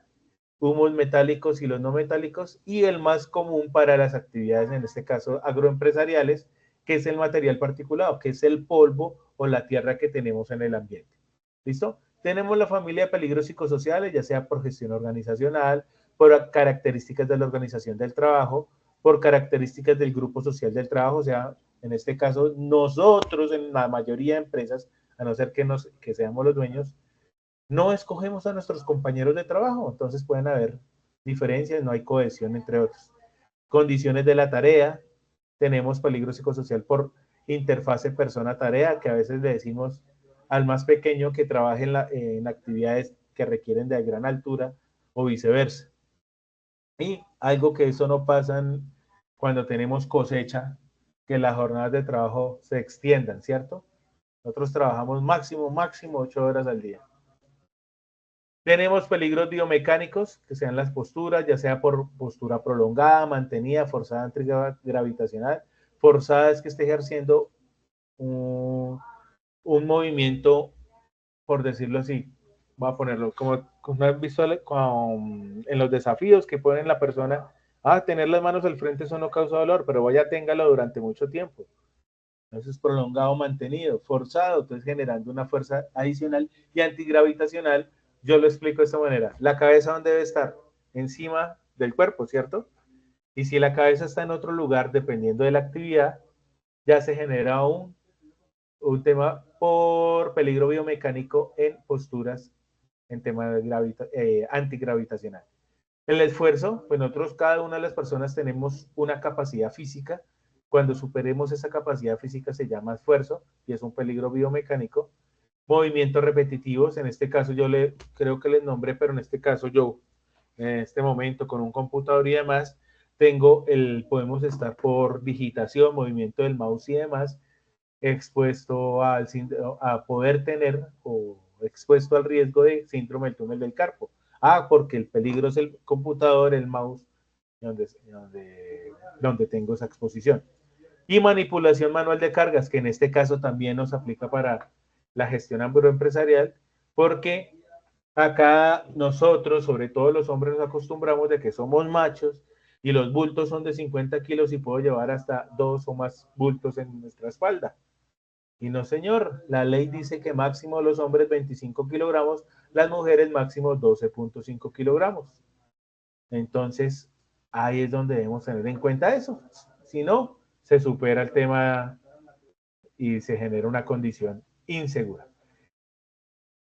humos metálicos y los no metálicos, y el más común para las actividades, en este caso agroempresariales, que es el material particulado, que es el polvo o la tierra que tenemos en el ambiente. ¿Listo? Tenemos la familia de peligros psicosociales, ya sea por gestión organizacional, por características de la organización del trabajo, por características del grupo social del trabajo, o sea, en este caso, nosotros en la mayoría de empresas, a no ser que seamos los dueños, no escogemos a nuestros compañeros de trabajo, entonces pueden haber diferencias, no hay cohesión entre otros. Condiciones de la tarea, tenemos peligro psicosocial por interfase persona-tarea, que a veces le decimos al más pequeño que trabaje en actividades que requieren de gran altura o viceversa. Y algo que eso no pasa cuando tenemos cosecha, que las jornadas de trabajo se extiendan, ¿cierto? Nosotros trabajamos máximo 8 horas al día. Tenemos peligros biomecánicos, que sean las posturas, ya sea por postura prolongada, mantenida, forzada antigravitacional. Forzada es que esté ejerciendo un movimiento, por decirlo así, voy a ponerlo como has visto en los desafíos que ponen la persona, tener las manos al frente eso no causa dolor, pero vaya téngalo durante mucho tiempo. Entonces prolongado, mantenido, forzado, entonces generando una fuerza adicional y antigravitacional. Yo lo explico de esta manera. La cabeza, ¿dónde debe estar? Encima del cuerpo, ¿cierto? Y si la cabeza está en otro lugar, dependiendo de la actividad, ya se genera un tema por peligro biomecánico en posturas en tema de antigravitacional. El esfuerzo, pues nosotros, cada una de las personas tenemos una capacidad física. Cuando superemos esa capacidad física se llama esfuerzo y es un peligro biomecánico. Movimientos repetitivos, en este caso creo que les nombré, pero en este caso yo, en este momento con un computador y demás, podemos estar por digitación, movimiento del mouse y demás, expuesto a poder tener o expuesto al riesgo de síndrome del túnel del carpo. Porque el peligro es el computador, el mouse, donde tengo esa exposición. Y manipulación manual de cargas, que en este caso también nos aplica para la gestión agroempresarial, porque acá nosotros, sobre todo los hombres, nos acostumbramos de que somos machos y los bultos son de 50 kilos y puedo llevar hasta 2 o más bultos en nuestra espalda. Y no, señor, la ley dice que máximo los hombres 25 kilogramos, las mujeres máximo 12.5 kilogramos. Entonces, ahí es donde debemos tener en cuenta eso. Si no, se supera el tema y se genera una condición insegura.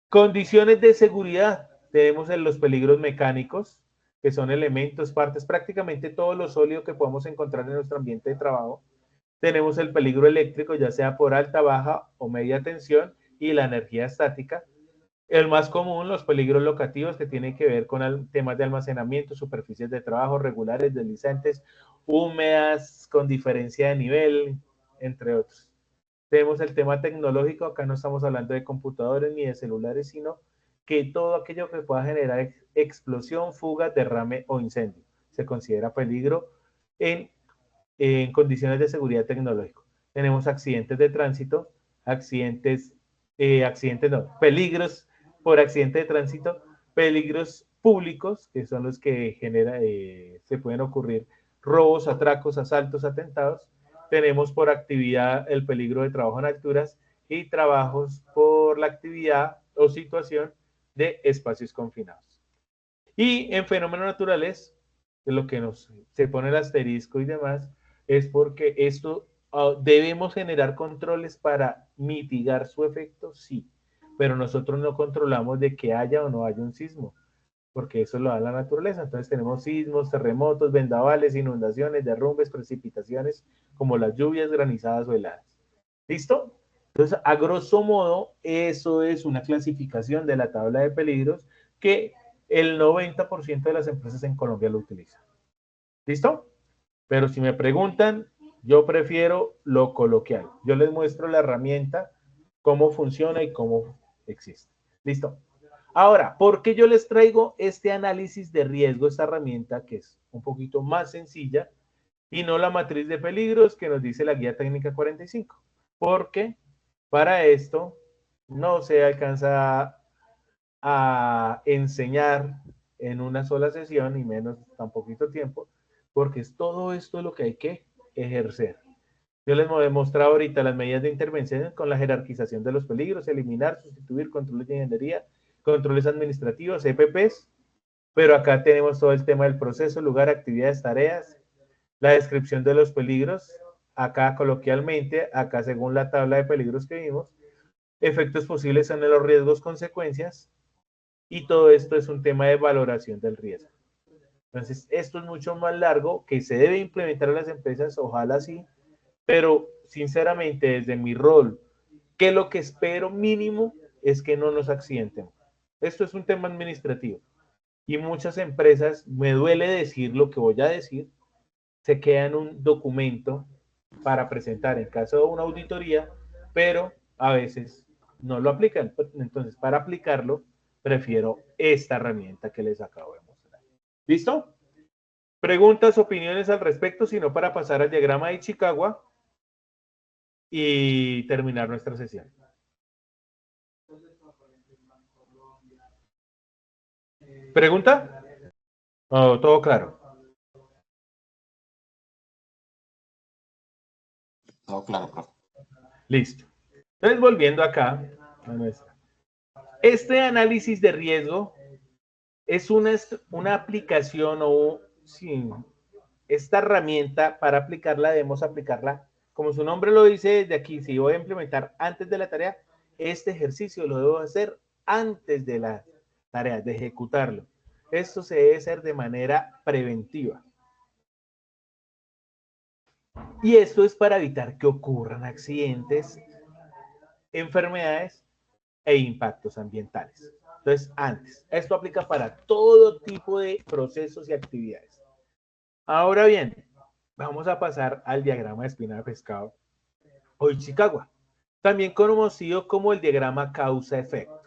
Condiciones de seguridad. Tenemos en los peligros mecánicos, que son elementos, partes, prácticamente todo lo sólido que podemos encontrar en nuestro ambiente de trabajo. Tenemos el peligro eléctrico, ya sea por alta, baja o media tensión, y la energía estática. El más común, los peligros locativos, que tienen que ver con temas de almacenamiento, superficies de trabajo regulares, deslizantes, húmedas, con diferencia de nivel, entre otros. Tenemos el tema tecnológico, acá no estamos hablando de computadores ni de celulares, sino que todo aquello que pueda generar explosión, fuga, derrame o incendio se considera peligro en condiciones de seguridad tecnológico. Tenemos accidentes de tránsito, peligros por accidente de tránsito, peligros públicos, que son los que se pueden ocurrir robos, atracos, asaltos, atentados. Tenemos por actividad el peligro de trabajo en alturas y trabajos por la actividad o situación de espacios confinados. Y en fenómenos naturales, de lo que se pone el asterisco y demás, es porque esto debemos generar controles para mitigar su efecto, sí, pero nosotros no controlamos de que haya o no haya un sismo, porque eso lo da la naturaleza. Entonces tenemos sismos, terremotos, vendavales, inundaciones, derrumbes, precipitaciones, como las lluvias, granizadas o heladas. ¿Listo? Entonces, a grosso modo, eso es una clasificación de la tabla de peligros que el 90% de las empresas en Colombia lo utilizan. ¿Listo? Pero si me preguntan, yo prefiero lo coloquial. Yo les muestro la herramienta, cómo funciona y cómo existe. ¿Listo? Ahora, ¿por qué yo les traigo este análisis de riesgo, esta herramienta que es un poquito más sencilla y no la matriz de peligros que nos dice la guía técnica 45? Porque para esto no se alcanza a enseñar en una sola sesión y menos tan poquito tiempo, porque es todo esto lo que hay que ejercer. Yo les he mostrado ahorita las medidas de intervención con la jerarquización de los peligros, eliminar, sustituir, controles de ingeniería, controles administrativos, EPPs, pero acá tenemos todo el tema del proceso, lugar, actividades, tareas, la descripción de los peligros, acá coloquialmente, acá según la tabla de peligros que vimos, efectos posibles son los riesgos, consecuencias, y todo esto es un tema de valoración del riesgo. Entonces, esto es mucho más largo, que se debe implementar en las empresas, ojalá sí, pero sinceramente desde mi rol, que lo que espero mínimo es que no nos accidentemos. Esto es un tema administrativo. Y muchas empresas, me duele decir lo que voy a decir, se quedan un documento para presentar en caso de una auditoría, pero a veces no lo aplican. Entonces, para aplicarlo, prefiero esta herramienta que les acabo de mostrar. ¿Listo? Preguntas, opiniones al respecto, sino para pasar al diagrama de Ichikawa y terminar nuestra sesión. ¿Pregunta? Oh, todo claro. Todo claro, profe. Listo. Entonces, volviendo acá a nuestra. Este análisis de riesgo es una aplicación o sí, esta herramienta para aplicarla debemos aplicarla, como su nombre lo dice desde aquí, si voy a implementar antes de la tarea, este ejercicio lo debo hacer antes de la tarea, de ejecutarlo. Esto se debe hacer de manera preventiva. Y esto es para evitar que ocurran accidentes, enfermedades e impactos ambientales. Entonces, antes, esto aplica para todo tipo de procesos y actividades. Ahora bien, vamos a pasar al diagrama de espina de pescado o Ichikawa, también conocido como el diagrama causa-efecto.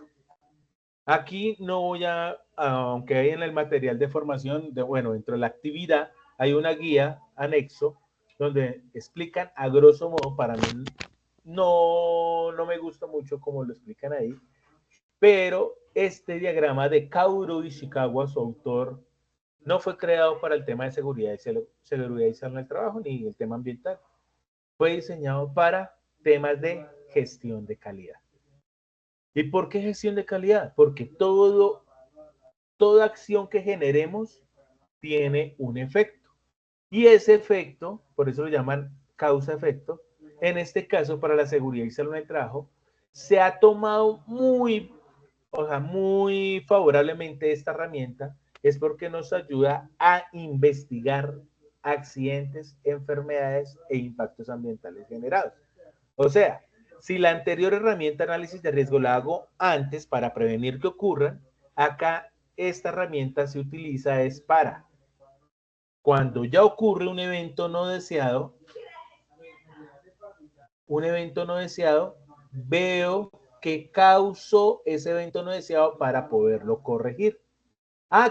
Aquí no voy aunque hay en el material de formación, dentro de la actividad hay una guía anexo donde explican a grosso modo, para mí no me gusta mucho como lo explican ahí, pero este diagrama de Kaoru Ishikawa, su autor, no fue creado para el tema de seguridad y salud en el trabajo ni el tema ambiental. Fue diseñado para temas de gestión de calidad. ¿Y por qué gestión de calidad? Porque toda acción que generemos tiene un efecto. Y ese efecto, por eso lo llaman causa-efecto, en este caso para la seguridad y salud en el trabajo, se ha tomado muy favorablemente esta herramienta, es porque nos ayuda a investigar accidentes, enfermedades e impactos ambientales generados. O sea, si la anterior herramienta de análisis de riesgo la hago antes para prevenir que ocurran, acá esta herramienta se utiliza es para cuando ya ocurre un evento no deseado, veo qué causó ese evento no deseado para poderlo corregir.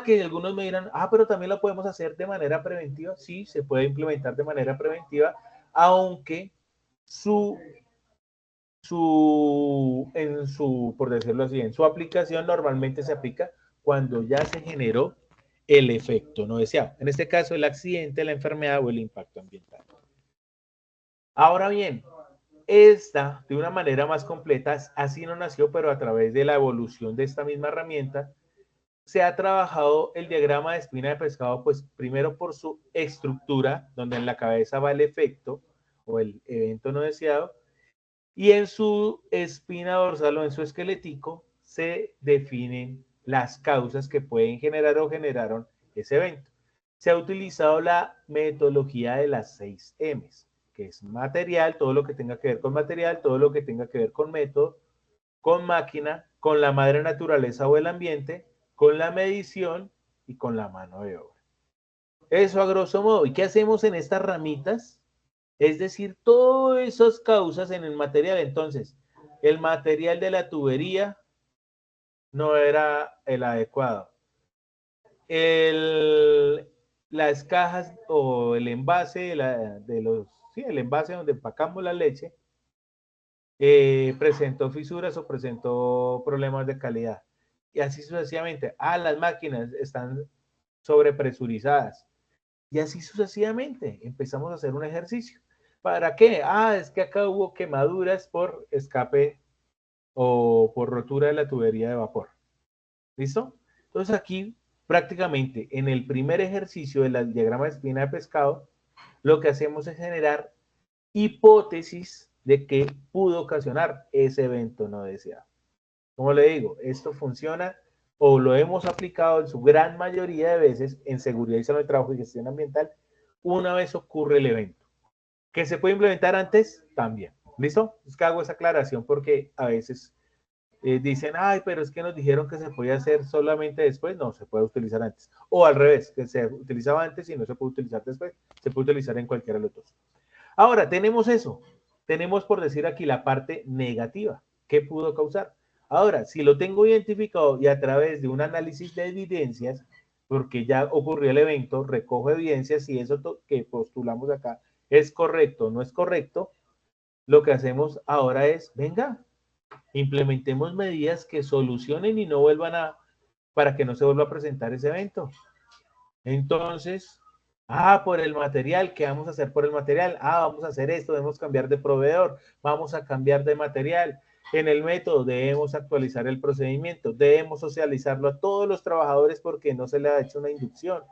Que algunos me dirán, pero también lo podemos hacer de manera preventiva. Sí, se puede implementar de manera preventiva, aunque por decirlo así, en su aplicación normalmente se aplica cuando ya se generó el efecto no deseado. En este caso, el accidente, la enfermedad o el impacto ambiental. Ahora bien, esta, de una manera más completa, así no nació, pero a través de la evolución de esta misma herramienta, se ha trabajado el diagrama de espina de pescado, pues primero por su estructura, donde en la cabeza va el efecto o el evento no deseado, y en su espina dorsal o en su esquelético se definen las causas que pueden generar o generaron ese evento. Se ha utilizado la metodología de las 6 M's, que es material, todo lo que tenga que ver con material, todo lo que tenga que ver con método, con máquina, con la madre naturaleza o el ambiente, con la medición y con la mano de obra. Eso a grosso modo. ¿Y qué hacemos en estas ramitas? Es decir, todas esas causas en el material. Entonces, el material de la tubería no era el adecuado. Las cajas o el envase el envase donde empacamos la leche presentó fisuras o presentó problemas de calidad. Y así sucesivamente. Las máquinas están sobrepresurizadas. Y así sucesivamente. Empezamos a hacer un ejercicio. ¿Para qué? Es que acá hubo quemaduras por escape o por rotura de la tubería de vapor. ¿Listo? Entonces aquí prácticamente en el primer ejercicio del diagrama de espina de pescado, lo que hacemos es generar hipótesis de que pudo ocasionar ese evento no deseado. Como le digo, esto funciona o lo hemos aplicado en su gran mayoría de veces en seguridad y salud de trabajo y gestión ambiental una vez ocurre el evento. ¿Que se puede implementar antes? También. ¿Listo? Es que hago esa aclaración porque a veces dicen, ay, pero es que nos dijeron que se podía hacer solamente después. No, se puede utilizar antes. O al revés, que se utilizaba antes y no se puede utilizar después. Se puede utilizar en cualquiera de los dos. Ahora, tenemos eso. Tenemos, por decir aquí, la parte negativa. ¿Qué pudo causar? Ahora, si lo tengo identificado y a través de un análisis de evidencias, porque ya ocurrió el evento, recojo evidencias, si eso que postulamos acá es correcto o no es correcto, lo que hacemos ahora es, venga, implementemos medidas que solucionen y no vuelvan para que no se vuelva a presentar ese evento. Entonces, por el material, ¿qué vamos a hacer por el material? Vamos a hacer esto, debemos cambiar de proveedor, vamos a cambiar de material. En el método debemos actualizar el procedimiento, debemos socializarlo a todos los trabajadores porque no se le ha hecho una inducción.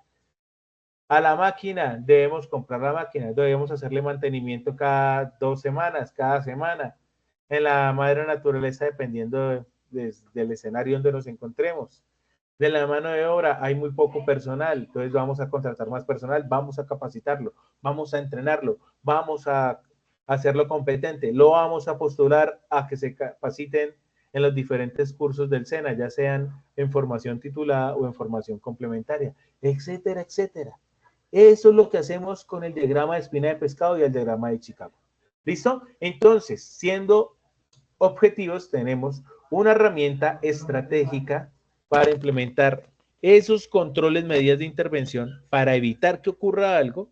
A la máquina, debemos comprar la máquina, debemos hacerle mantenimiento cada 2 semanas, cada semana. En la madre naturaleza, dependiendo del escenario donde nos encontremos. De la mano de obra hay muy poco personal, entonces vamos a contratar más personal, vamos a capacitarlo, vamos a entrenarlo, vamos a hacerlo competente, lo vamos a postular a que se capaciten en los diferentes cursos del SENA, ya sean en formación titulada o en formación complementaria, etcétera, etcétera. Eso es lo que hacemos con el diagrama de espina de pescado y el diagrama de Chicago. ¿Listo? Entonces, siendo objetivos, tenemos una herramienta estratégica para implementar esos controles, medidas de intervención para evitar que ocurra algo.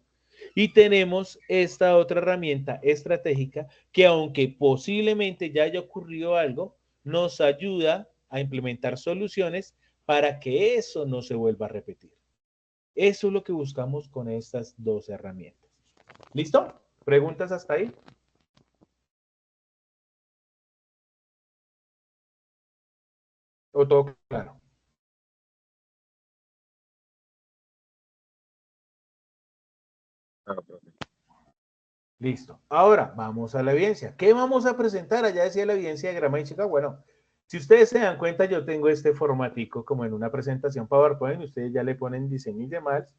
Y tenemos esta otra herramienta estratégica que, aunque posiblemente ya haya ocurrido algo, nos ayuda a implementar soluciones para que eso no se vuelva a repetir. Eso es lo que buscamos con estas dos herramientas. ¿Listo? ¿Preguntas hasta ahí? ¿O todo claro? Listo. Ahora, vamos a la evidencia. ¿Qué vamos a presentar? Allá decía la evidencia de diagrama de Chicago. Bueno, si ustedes se dan cuenta, yo tengo este formatico como en una presentación PowerPoint. Ustedes ya le ponen diseño y demás.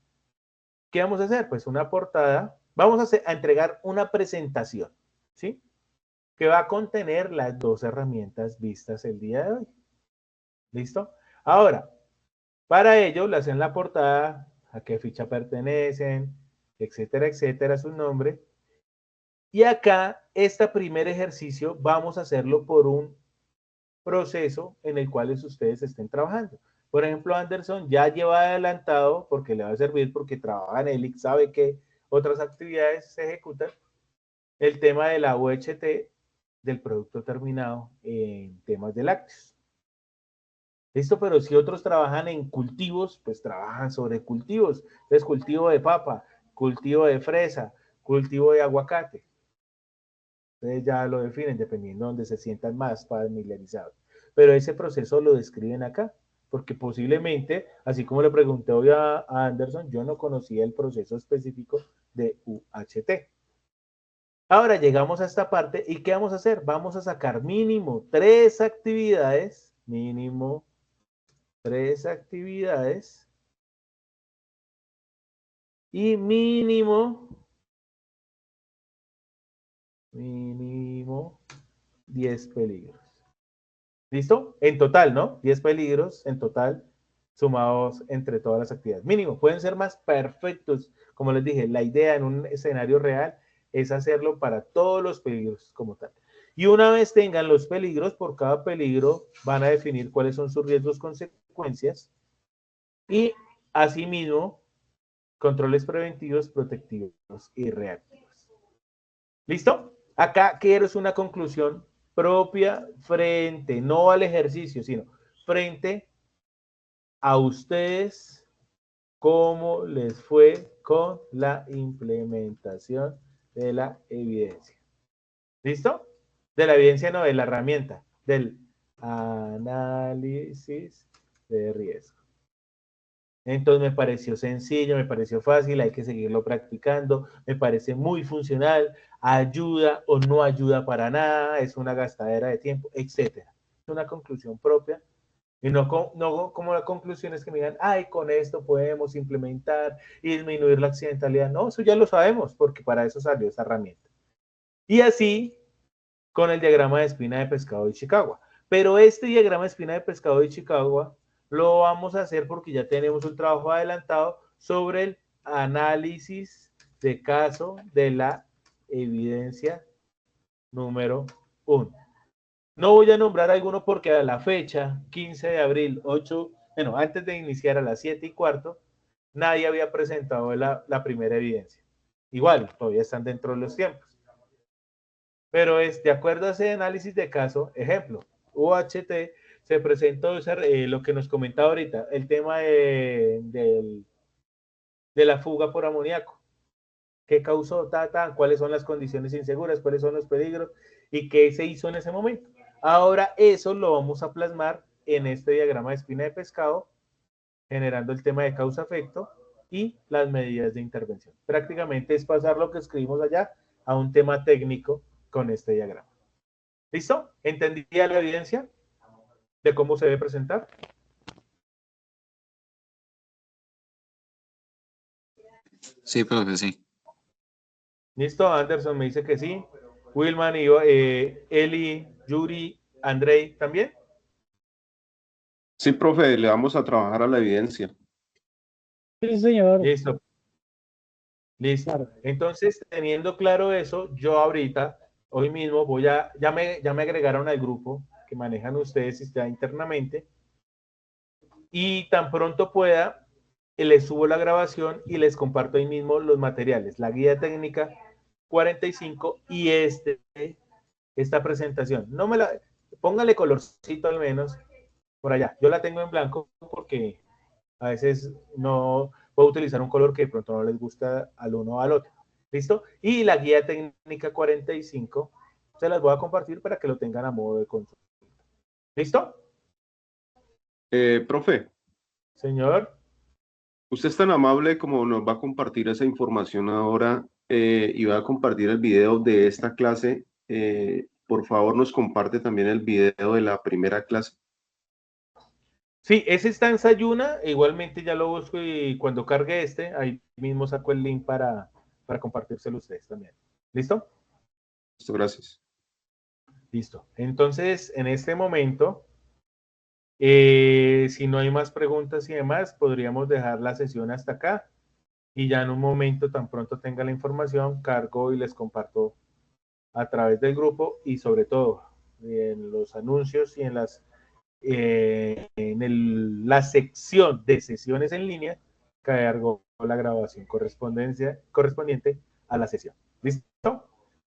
¿Qué vamos a hacer? Pues una portada. Vamos a entregar una presentación, ¿sí? Que va a contener las dos herramientas vistas el día de hoy. ¿Listo? Ahora, para ello, le hacen la portada, a qué ficha pertenecen, etcétera, etcétera, su nombre. Y acá, este primer ejercicio, vamos a hacerlo por un proceso en el cual ustedes estén trabajando. Por ejemplo, Anderson ya lleva adelantado, porque le va a servir, porque trabaja en ELIC, sabe que otras actividades se ejecutan, el tema de la UHT del producto terminado en temas de lácteos. ¿Listo? Pero si otros trabajan en cultivos, pues trabajan sobre cultivos. Entonces, cultivo de papa, cultivo de fresa, cultivo de aguacate. Entonces ya lo definen dependiendo de donde se sientan más familiarizados. Pero ese proceso lo describen acá, porque posiblemente, así como le pregunté hoy a Anderson, yo no conocía el proceso específico de UHT. Ahora llegamos a esta parte y ¿qué vamos a hacer? Vamos a sacar mínimo 3 actividades, mínimo 3 actividades y mínimo 10 peligros. ¿Listo? En total, ¿no? 10 peligros en total sumados entre todas las actividades. Mínimo, pueden ser más perfectos. Como les dije, la idea en un escenario real es hacerlo para todos los peligros como tal. Y una vez tengan los peligros, por cada peligro van a definir cuáles son sus riesgos, consecuencias y asimismo controles preventivos, protectivos y reactivos. ¿Listo? Acá quiero es una conclusión propia frente, no al ejercicio, sino frente a ustedes, cómo les fue con la implementación de la evidencia. ¿Listo? De la evidencia, no, de la herramienta, del análisis de riesgo. Entonces me pareció sencillo, me pareció fácil, hay que seguirlo practicando, me parece muy funcional, ayuda o no ayuda para nada, es una gastadera de tiempo, etcétera. Es una conclusión propia y no como la conclusión es que me digan, ay, con esto podemos implementar y disminuir la accidentalidad. No, eso ya lo sabemos porque para eso salió esta herramienta. Y así con el diagrama de espina de pescado de Chicago. Pero este diagrama de espina de pescado de Ishikawa lo vamos a hacer porque ya tenemos un trabajo adelantado sobre el análisis de caso de la evidencia número 1. No voy a nombrar alguno porque a la fecha, 15 de abril, 8, bueno, antes de iniciar a las 7:15, nadie había presentado la primera evidencia. Igual, todavía están dentro de los tiempos. Pero es de acuerdo a ese análisis de caso, ejemplo, UHT se presentó lo que nos comentaba ahorita, el tema de la fuga por amoníaco. ¿Qué causó? ¿Cuáles son las condiciones inseguras? ¿Cuáles son los peligros? ¿Y qué se hizo en ese momento? Ahora eso lo vamos a plasmar en este diagrama de espina de pescado, generando el tema de causa-efecto y las medidas de intervención. Prácticamente es pasar lo que escribimos allá a un tema técnico con este diagrama. ¿Listo? ¿Entendía la evidencia de cómo se debe presentar? Sí, profe, sí. ¿Listo? Anderson me dice que sí. Wilman y Eli, Yuri, Andrei, ¿también? Sí, profe, le vamos a trabajar a la evidencia. Sí, señor. Listo. Listo. Claro. Entonces, teniendo claro eso, yo ahorita, hoy mismo, ya me agregaron al grupo que manejan ustedes internamente, y tan pronto pueda, les subo la grabación y les comparto ahí mismo los materiales, la guía técnica 45 y esta presentación. No me la, póngale colorcito al menos por allá. Yo la tengo en blanco porque a veces no puedo utilizar un color que de pronto no les gusta al uno o al otro. ¿Listo? Y la guía técnica 45 se las voy a compartir para que lo tengan a modo de consulta. ¿Listo? Profe, Señor. usted es tan amable como nos va a compartir esa información ahora y va a compartir el video de esta clase. Por favor, nos comparte también el video de la primera clase. Sí, ese está en Sayuna, igualmente ya lo busco y cuando cargue ahí mismo saco el link para compartírselo a ustedes también. ¿Listo? Listo, gracias. Listo. Entonces, en este momento, si no hay más preguntas y demás, podríamos dejar la sesión hasta acá y ya en un momento, tan pronto tenga la información, cargo y les comparto a través del grupo y sobre todo en los anuncios y en la sección de sesiones en línea, cargo la grabación correspondiente a la sesión. ¿Listo?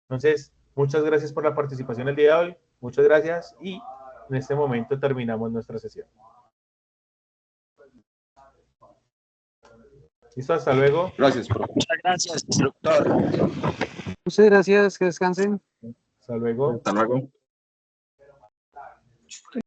Entonces, muchas gracias por la participación el día de hoy. Muchas gracias y en este momento terminamos nuestra sesión. ¿Listo? Hasta luego. Gracias, profe. Muchas gracias, instructor. Muchas gracias, que descansen. Hasta luego. Hasta luego.